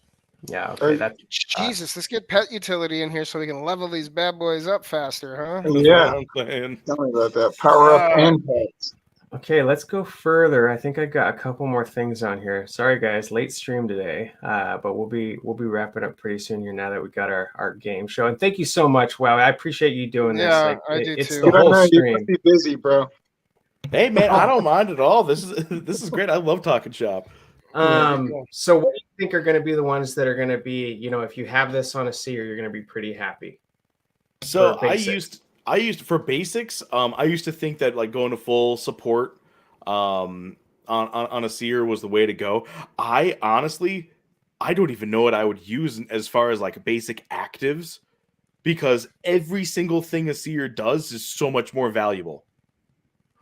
Yeah, okay. That's Jesus, let's get pet utility in here so we can level these bad boys up faster, huh? That's Yeah. what I'm saying. Tell me about that. Power up and pets. okay. Let's go further. I think I got a couple more things on here. Sorry, guys, late stream today, but we'll be wrapping up pretty soon here now that we got our game show. And thank you so much. Wow, I appreciate you doing this. Yeah, I do it's too. the You don't whole know, you stream. must be busy, bro. Hey man, I don't mind at all. This is great. I love talking shop. So what do you think are going to be the ones that are going to be, if you have this on a Seer, you're going to be pretty happy? So For basics. I used for basics. I used to think that like going to full support, on a Seer was the way to go. I honestly, I don't even know what I would use as far as like basic actives, because every single thing a Seer does is so much more valuable.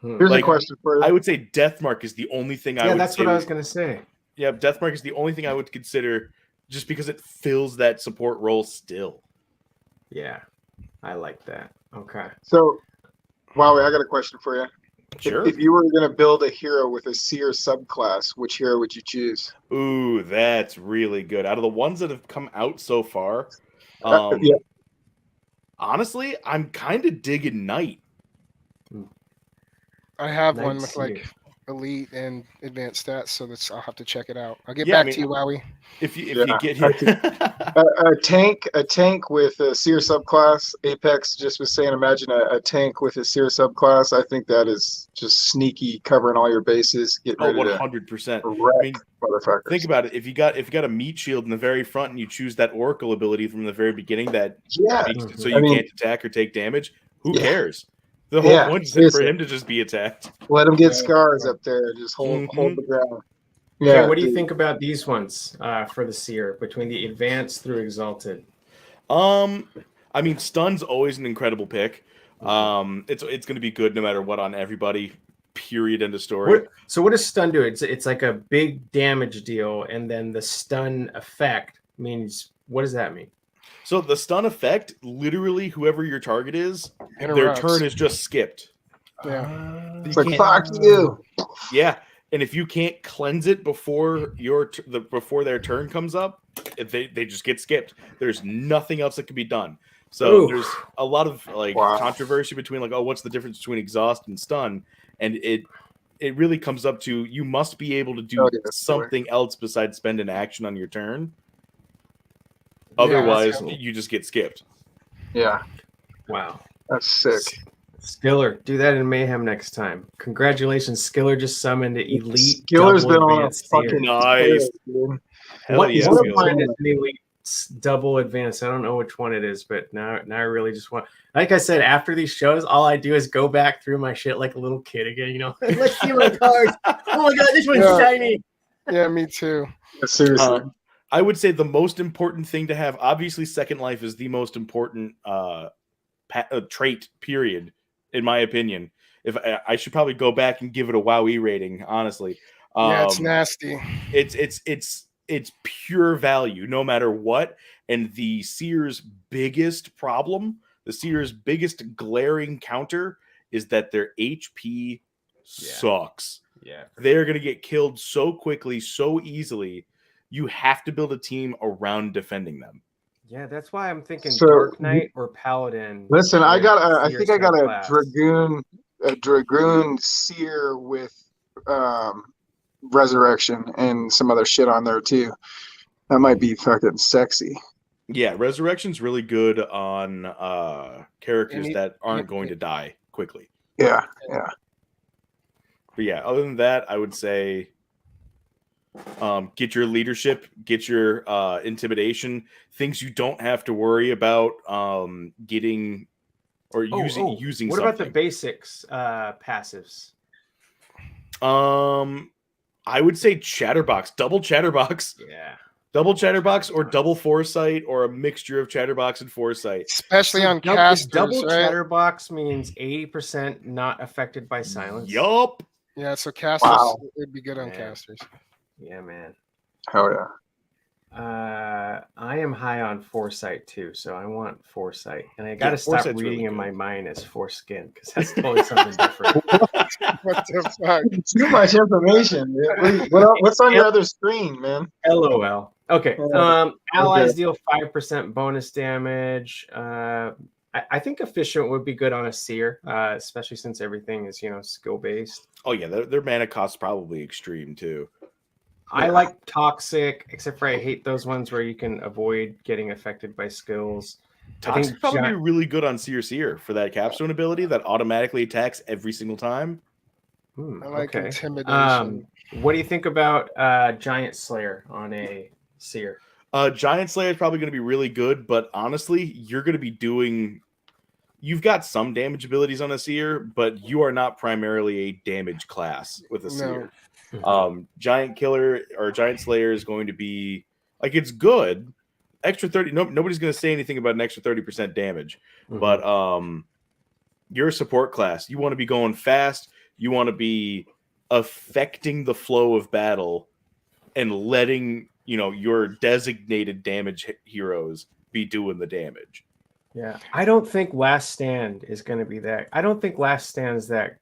Here's Like, a question for you. I would say Deathmark is the only thing I Yeah, would that's say what I was gonna say. Yeah, Deathmark is the only thing I would consider, just because it fills that support role still. Yeah, I like that. Okay. So, Wowee, I got a question for you. Sure. If you were going to build a hero with a Seer subclass, which hero would you choose? Ooh, that's really good. Out of the ones that have come out so far, Yeah. honestly, I'm kind of digging Knight. I have Nice one with to like see. elite and advanced stats, so I'll have to check it out. I'll get Yeah, I back to you, Wowee. If you Yeah, get I here, a tank with a Seer subclass. Apex just was saying, imagine a tank with a Seer subclass. I think that is just sneaky, covering all your bases, getting oh, ready to 100%. wreck I mean, motherfuckers. think about it. If you got a meat shield in the very front and you choose that Oracle ability from the very beginning that Yeah, makes it so Mhm. you I mean, can't attack or take damage, who yeah. cares? The whole Yeah, point is for seriously. him to just be attacked. Let them get Yeah. scars up there. Just hold Mhm. the ground. Okay, Yeah. what do you dude. think about these ones for the Seer between the advanced through exalted? I mean, Stun's always an incredible pick. It's going to be good no matter what on everybody. Period. End of story. What does stun do? It's like a big damage deal, and then the stun effect means, what does that mean? So the stun effect, literally, whoever your target is, their Interrupts. turn is just skipped. Yeah. It's like, fuck you. Yeah, and if you can't cleanse it before before their turn comes up, they just get skipped. There's nothing else that can be done. So Ooh. there's a lot of like Wow. controversy between like, oh, what's the difference between exhaust and stun? And it really comes up to, you must be able to do Oh, yeah, something else besides spend an action on your turn. Yeah, Otherwise, that's- you just get skipped. Yeah, Wow. that's sick. Skiller, do that in Mayhem next time. Congratulations, Skiller just summoned an elite Skiller's been double on a advanced Seer. fucking Nice. tear, dude. Hell What yeah, one of Skiller. mine is an elite double advanced? I don't know which one it is, but now I really just want. Like I said, after these shows, all I do is go back through my shit like a little kid again. You know, let's see my cards. Oh my god, this one's Yeah. shiny. Yeah, me too. Seriously. I would say the most important thing to have, obviously, Second Life is the most important trait, period, in my opinion. If I should probably go back and give it a Wowee rating, honestly. Yeah, it's nasty. It's pure value, no matter what. And the Seer's biggest problem, the Seer's biggest glaring counter, is that their HP sucks. Yeah, They're going to get killed so quickly, so easily. You have to build a team around defending them. yeah. That's why I'm thinking So, Dark Knight or Paladin. Listen, I with got I Seer think I got subclass. a dragoon Seer with resurrection and some other shit on there too. That might be fucking sexy. Yeah, Resurrection's really good on characters that aren't yeah. going to die quickly. Yeah, yeah. But yeah, other than that, I would say get your leadership, get your intimidation, things you don't have to worry about getting or using What something. about the basics passives? I would say Chatterbox, double Chatterbox. Yeah. Double Chatterbox or double Foresight, or a mixture of Chatterbox and Foresight. Especially on double, casters, double right? Chatterbox means 80% not affected by silence. Yup. Yeah, so casters Wow. would be good on Man. casters. Yeah, man. Hell yeah. I am high on Foresight too, so I want Foresight, and I got to stop Foresight's reading really in good. my mind as foreskin because that's totally something different. What the fuck? Too much information. What's on your other screen, man? LOL. Okay. Oh, Allies okay. deal 5% bonus damage. I think efficient would be good on a Seer, especially since everything is skill based. Oh yeah, their mana cost's probably extreme too. I like toxic, except for I hate those ones where you can avoid getting affected by skills. Toxic probably be really good on Seer for that capstone ability that automatically attacks every single time. I like Okay. intimidation. What do you think about Giant Slayer on a Seer? Giant Slayer is probably going to be really good, but honestly, you're going to be doing. You've got some damage abilities on a Seer, but you are not primarily a damage class with a Seer. Giant Killer or Giant Slayer is going to be like, it's good. Extra 30. Nobody's going to say anything about an extra 30% damage, but you're a support class. You want to be going fast. You want to be affecting the flow of battle and letting your designated damage heroes be doing the damage. Yeah, I don't think Last Stand is going to be that. I don't think Last Stand's that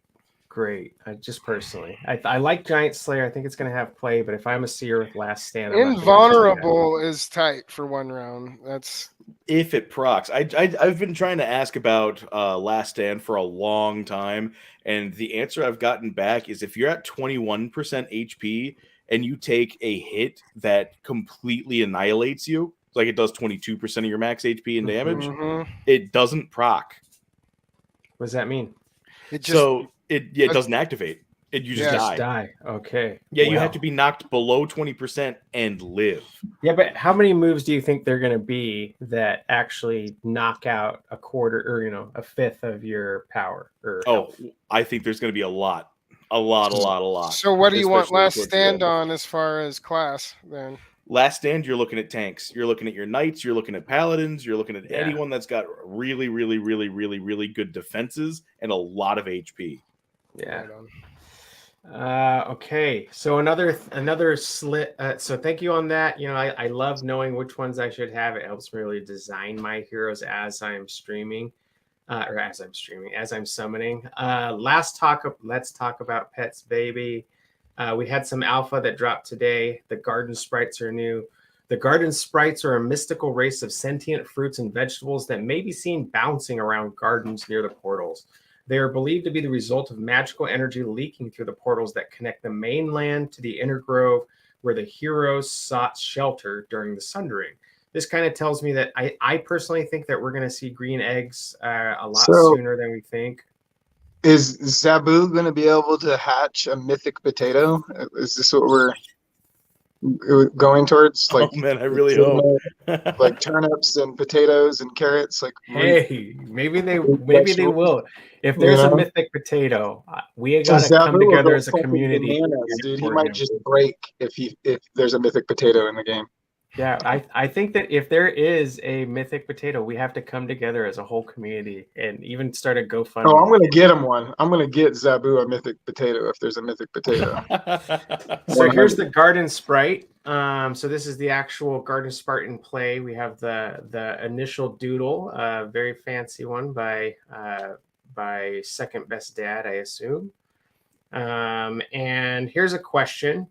great. Just personally, I like Giant Slayer. I think it's going to have play, but if I'm a Seer with Last Stand, Invulnerable is tight for one round. That's if it procs. I've been trying to ask about Last Stand for a long time, and the answer I've gotten back is if you're at 21% HP and you take a hit that completely annihilates you, like it does 22% of your max HP and damage, it doesn't proc. What does that mean? It doesn't activate. You just die. Okay. Yeah, you have to be knocked below 20% and live. Yeah, but how many moves do you think they're going to be that actually knock out a quarter or a fifth of your power? Health? I think there's going to be a lot. So what do you want Last Stand on as far as class then? Last Stand, you're looking at tanks. You're looking at your knights. You're looking at paladins. You're looking at anyone that's got really, really, really, really, really good defenses and a lot of HP. Yeah. Okay. So another slit. So thank you on that. I love knowing which ones I should have. It helps me really design my heroes as I'm streaming. As I'm summoning. Let's talk about pets, baby. We had some alpha that dropped today. The garden sprites are new. The garden sprites are a mystical race of sentient fruits and vegetables that may be seen bouncing around gardens near the portals. They are believed to be the result of magical energy leaking through the portals that connect the mainland to the inner grove where the heroes sought shelter during the Sundering. This kind of tells me that I personally think that we're going to see green eggs a lot sooner than we think. Is Zabu going to be able to hatch a mythic potato? Is this what we're going towards? Like, oh man, I really hope. Like turnips and potatoes and carrots. Like, hey, maybe they will. If there's a mythic potato, we got to come together as a community. Bananas, dude, he might just break if there's a mythic potato in the game. Yeah, I think that if there is a mythic potato, we have to come together as a whole community and even start a GoFundMe. Oh, I'm going to get him one. I'm going to get Zabu a mythic potato if there's a mythic potato. So here's the garden sprite. So this is the actual garden sprite in play. We have the initial doodle, a very fancy one by Second Best Dad, I assume. And here's a question.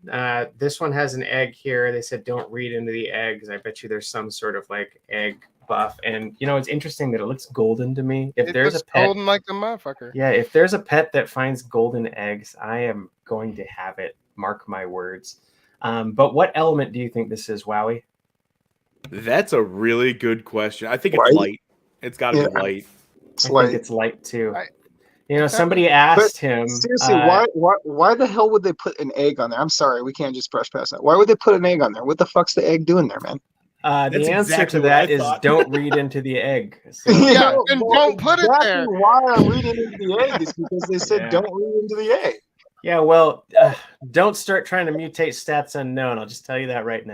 This one has an egg here. They said don't read into the eggs. I bet you there's some sort of like egg buff. And it's interesting that it looks golden to me. If there's a pet, golden like the motherfucker. Yeah, if there's a pet that finds golden eggs, I am going to have it. Mark my words. But what element do you think this is, Wowee? That's a really good question. I think it's light. It's got to be light. I think it's light too. Somebody asked him. Seriously, why the hell would they put an egg on there? I'm sorry, we can't just brush past that. Why would they put an egg on there? What the fuck's the egg doing there, man? The answer to that is don't read into the egg. So. Yeah, and don't put it there. Why I'm reading into the egg is because they said don't read into the egg. Yeah, well, don't start trying to mutate stats unknown. I'll just tell you that right now.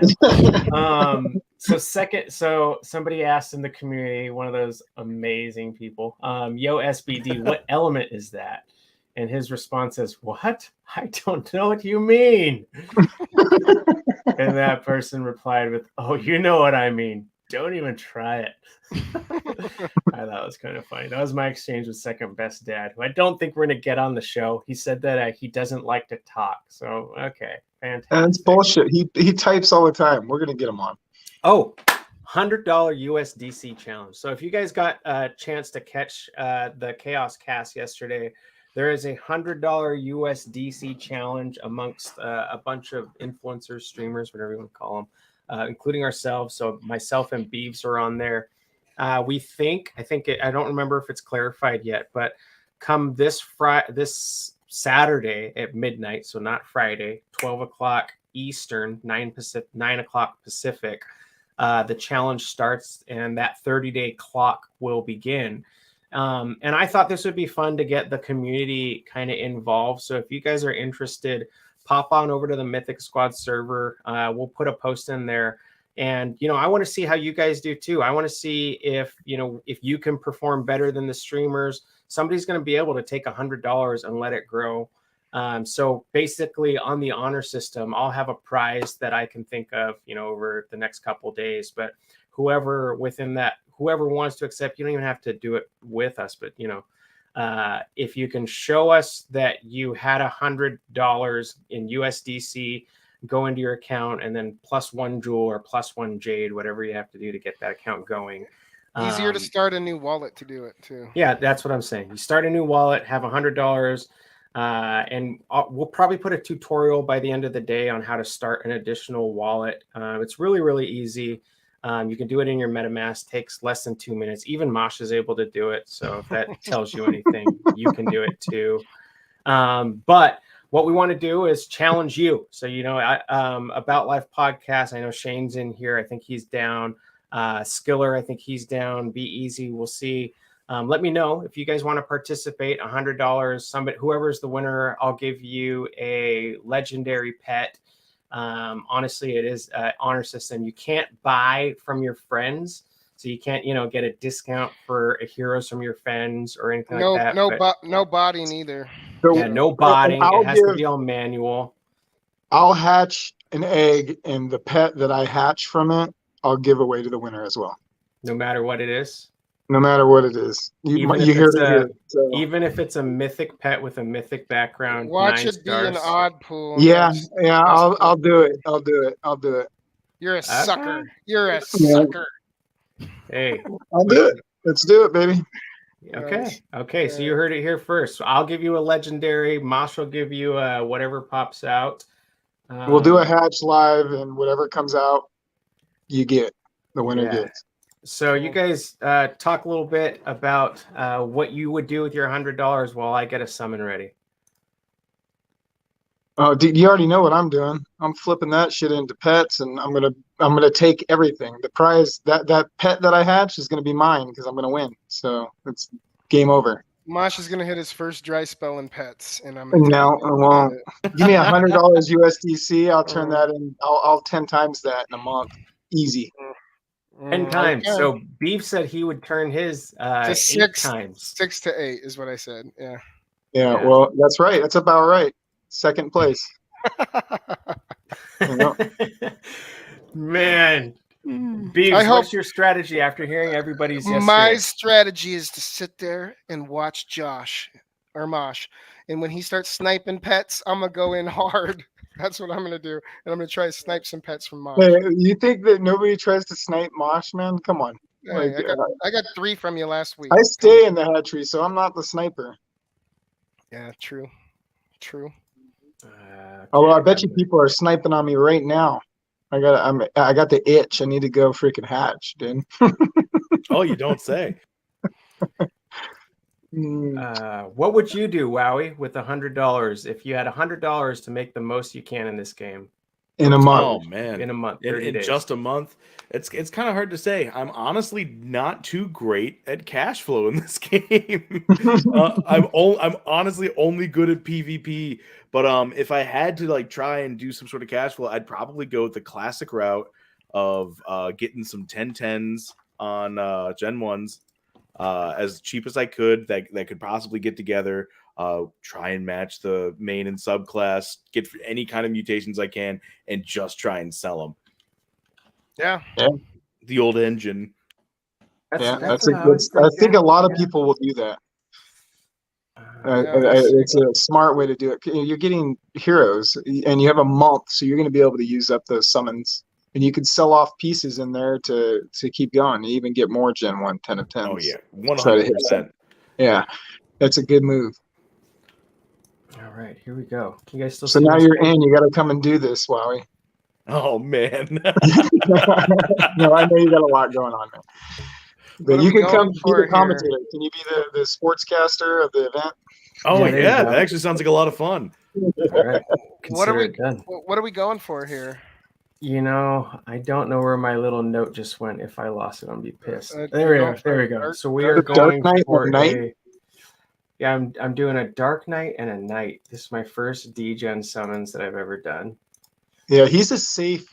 So somebody asked in the community, one of those amazing people, yo, SBD, what element is that? And his response is, what? I don't know what you mean. And that person replied with, oh, you know what I mean. Don't even try it. I thought it was kind of funny. That was my exchange with Second Best Dad, who I don't think we're going to get on the show. He said that he doesn't like to talk. So, okay. Fantastic. That's bullshit. He types all the time. We're going to get him on. Oh, $100 USDC challenge. So if you guys got a chance to catch the Chaos Cast yesterday, there is a $100 USDC challenge amongst a bunch of influencers, streamers, whatever you want to call them. Including ourselves. So myself and Beeves are on there. I don't remember if it's clarified yet, but come this Saturday at midnight, so not Friday, 12 o'clock Eastern, 9 o'clock Pacific, the challenge starts and that 30-day clock will begin. And I thought this would be fun to get the community kind of involved. So if you guys are interested, pop on over to the Mythic Squad server. We'll put a post in there. And, I want to see how you guys do too. I want to see if you can perform better than the streamers. Somebody's going to be able to take $100 and let it grow. So basically on the honor system, I'll have a prize that I can think of, over the next couple of days. But whoever wants to accept, you don't even have to do it with us. But, if you can show us that you had $100 in USDC go into your account and then +1 jewel or +1 jade, whatever you have to do to get that account going. Easier to start a new wallet to do it too. Yeah, that's what I'm saying. You start a new wallet, have $100, and we'll probably put a tutorial by the end of the day on how to start an additional wallet. It's really, really easy. You can do it in your MetaMask. Takes less than 2 minutes. Even Mosh is able to do it. So if that tells you anything, you can do it too. But what we want to do is challenge you. So, About Life podcast, I know Shane's in here. I think he's down. Skiller, I think he's down. Be Easy, we'll see. Let me know if you guys want to participate. $100. Whoever's the winner, I'll give you a legendary pet. Honestly, it is an honor system. You can't buy from your friends. So you can't, get a discount for heroes from your friends or anything like that. No botting either. So Yeah, no botting. It has to be all manual. I'll hatch an egg, and the pet that I hatch from it, I'll give away to the winner as well. No matter what it is. No matter what it is. You hear it here. So. Even if it's a mythic pet with a mythic background. Watch 9 it stars. be an odd pool. Yeah, I'll do it. I'll do it. You're a sucker. You're a Yeah. sucker. Hey. I'll do it. Let's do it, baby. Okay. So you heard it here first. So I'll give you a legendary. Mosh will give you whatever pops out. We'll do a hatch live, and whatever comes out, you get. The winner gets. So you guys talk a little bit about what you would do with your $100 while I get a summon ready. Oh, you already know what I'm doing. I'm flipping that shit into pets, and I'm gonna take everything. The prize, that pet that I hatch is gonna be mine because I'm gonna win. So it's game over. Mosh is gonna hit his first dry spell in pets, and I'm no, I won't. Give me $100 USDC. I'll turn that in. I'll 10 times that in a month, easy. 10 times. Okay. So Beave said he would turn his to 8 times. 6 to 8 is what I said. Yeah. Yeah. Well, that's right. That's about right. Second place. Man. Beave, what's your strategy after hearing everybody's yesterday? My strategy is to sit there and watch Josh or Mosh. And when he starts sniping pets, I'm going to go in hard. That's what I'm going to do. And I'm going to try to snipe some pets from Mosh. Hey, you think that nobody tries to snipe Mosh, man? Come on. Hey, I got 3 from you last week. I stay in the hatchery, so I'm not the sniper. Yeah, true. Although I bet you people are sniping on me right now. I got the itch. I need to go freaking hatch, dude. Oh, you don't say. What would you do, Wowee, with $100 if you had $100 to make the most you can in this game? In a month. Oh man. In a month. In just a month. It's kind of hard to say. I'm honestly not too great at cash flow in this game. I'm honestly only good at PvP. But if I had to try and do some sort of cash flow, I'd probably go the classic route of getting some 1010s on Gen 1s as cheap as I could that could possibly get together. Try and match the main and subclass, get any kind of mutations I can, and just try and sell them. Yeah. The old engine. That's a good. I think a lot of people will do that. It's a smart way to do it. You're getting heroes, and you have a month, so you're going to be able to use up those summons, and you can sell off pieces in there to keep going. You even get more Gen 1 10 of 10s. Oh yeah, 100%. Yeah, that's a good move. All right, here we go. Can you guys still? So now you're in. You got to come and do this, Wowee. Oh man. No, I know you got a lot going on, man. But you can come be the commentator. Here? Can you be the sportscaster of the event? Oh yeah, that actually sounds like a lot of fun. All right. What are we going for here? I don't know where my little note just went. If I lost it, I'll be pissed. There we go. So we are going for Yeah, I'm doing a Dark Knight and a Knight. This is my first D-Gen summons that I've ever done. Yeah, he's a safe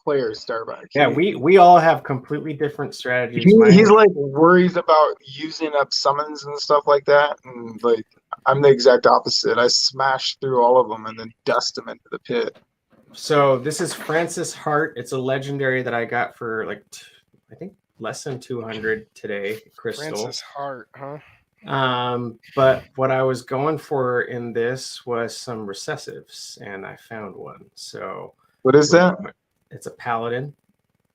player, Starbuck. Yeah, we all have completely different strategies. He's like worries about using up summons and stuff like that, and like I'm the exact opposite. I smash through all of them and then dust them into the pit. So this is Francis Hart. It's a legendary that I got for like I think less than 200 today. Crystal. Francis Hart, huh? But what I was going for in this was some recessives, and I found one. So what is that? It's a paladin.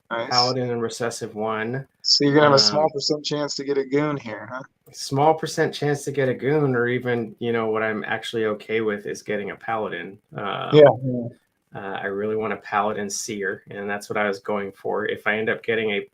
Nice. Paladin and recessive 1. So you're gonna have a small percent chance to get a goon here, huh? Small percent chance to get a goon, or even what I'm actually okay with is getting a paladin. I really want a paladin seer, and that's what I was going for. If I end up getting a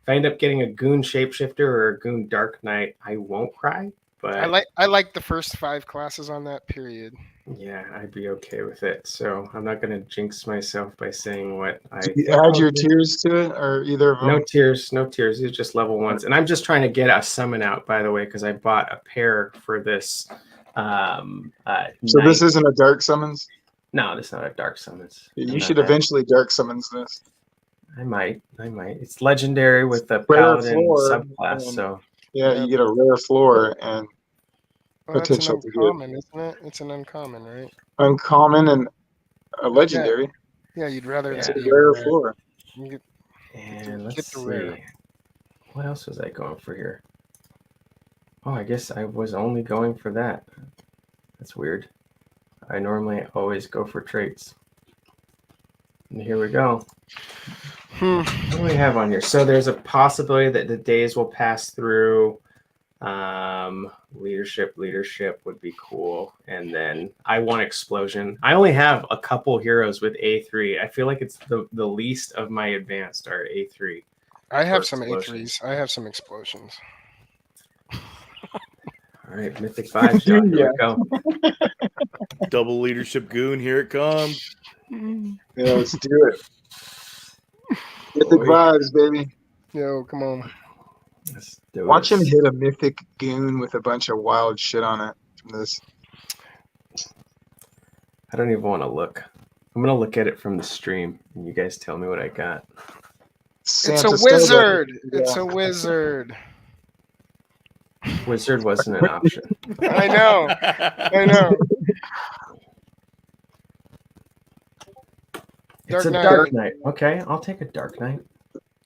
goon shapeshifter or a goon dark knight, I won't cry. But I like the first 5 classes on that period. Yeah, I'd be okay with it. So I'm not going to jinx myself by saying what I. Did you add your tiers to it, or either of them? No tiers. These are just level 1s, and I'm just trying to get a summon out. By the way, because I bought a pair for this. So this isn't a dark summons. No, this is not a dark summons. You should eventually dark summons this. I might. It's legendary with the rare paladin floor, subclass. So yeah, you get a rare floor and potential that's an uncommon, isn't it? It's an uncommon, right? Uncommon and a legendary. Yeah, you'd rather it's that a be rare floor. And let's see. Rare. What else was I going for here? Oh, I guess I was only going for that. That's weird. I normally always go for traits. And here we go. What do we have on here? So there's a possibility that the days will pass through. Leadership would be cool. And then I want explosion. I only have a couple heroes with A3. I feel like it's the least of my advanced are A3. I have some A3s. I have some explosions. All right, Mythic 5. Here we go. Double leadership goon, here it comes. Yeah, let's do it. Mythic vibes, baby. Yo, come on. Let's do Watch him hit a mythic goon with a bunch of wild shit on it from this. I don't even want to look. I'm going to look at it from the stream, and you guys tell me what I got. It's a wizard. It's a wizard. Wizard wasn't an option. I know. It's a Dark Knight. Okay, I'll take a Dark Knight.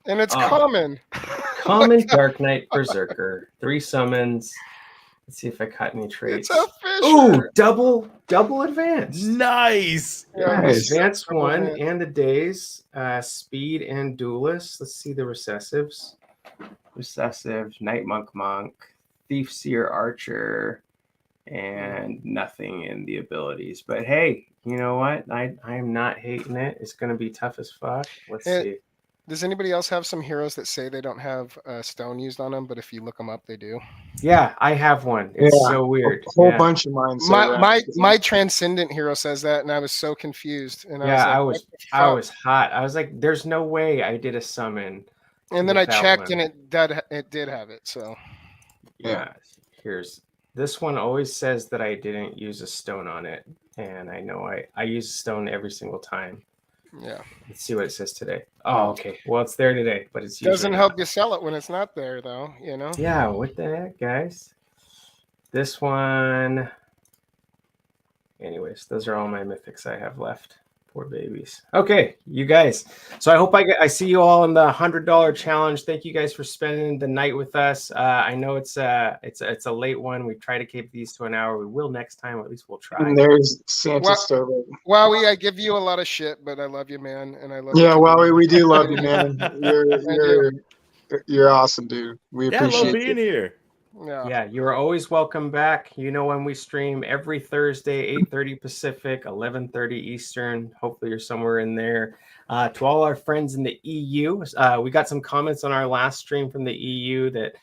And it's common. Common Dark Knight Berserker. 3 summons. Let's see if I caught any traits. It's a Fisher. Ooh, double advance. Nice. Yeah, advance 1 and the days. Speed and duelist. Let's see the recessives. Recessive, Knight Monk, Thief Seer Archer, and nothing in the abilities. But hey, you know what? I'm not hating it. It's going to be tough as fuck. Let's see. Does anybody else have some heroes that say they don't have stone used on them, but if you look them up, they do? Yeah, I have one. It's so weird. A whole bunch of mine. My transcendent hero says that, and I was so confused. And I was hot. I was like, "There's no way I did a summon." And then I checked, and it did have it. So yeah, here's this one. Always says that I didn't use a stone on it, and I know I use a stone every single time. Yeah. Let's see what it says today. Oh, okay. Well, it's there today, but it doesn't help you sell it when it's not there, though. You know. Yeah. What the heck, guys? This one. Anyways, those are all my mythics I have left. Poor babies. Okay, you guys. So I hope I see you all in the $100 challenge. Thank you guys for spending the night with us. I know it's a late one. We try to keep these to an hour. We will next time, or at least we'll try. And there's Santa Starbuck. Wowee, I give you a lot of shit, but I love you, man, and I love. Yeah, Wowee, we do love you, man. You're awesome, dude. We appreciate I love being here. Yeah, you're always welcome back. You know, when we stream every Thursday, 8:30 Pacific, 11:30 Eastern. Hopefully you're somewhere in there. To all our friends in the EU, we got some comments on our last stream from the EU that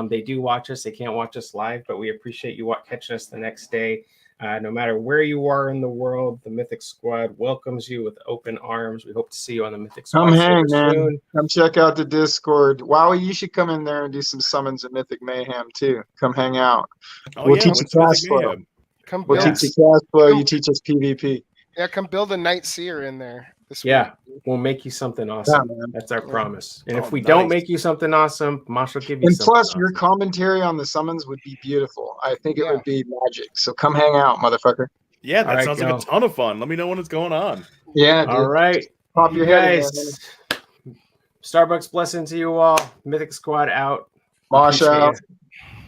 they do watch us. They can't watch us live, but we appreciate you catching us the next day. No matter where you are in the world, the Mythic Squad welcomes you with open arms. We hope to see you on the Mythic Squad Come hang, server man. soon. Come check out the Discord. Wowee, you should come in there and do some summons of Mythic Mayhem too. Come hang out. Oh We'll yeah, teach when's you Mythic cash flow. Mayhem? Come We'll build. teach you cash flow. You teach us PvP. Yeah, come build a Night Seer in there this Yeah, week. we'll make you something awesome. Yeah, man. That's our promise. And Oh, if we don't nice. make you something awesome, Mosh will give you And something plus, awesome. your commentary on the summons would be beautiful. I think it Yeah. would be magic. So come hang out, motherfucker. Yeah, All that right, sounds y'all. like a ton of fun. Let me know when it's going on. Yeah, dude. All right. Pop You your head in there, guys. man. Starbucks blessing to you all. Mythic Squad out. Mosh Appreciate out. you.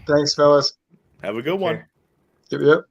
Thanks, fellas. Have a good one. Okay. Yep.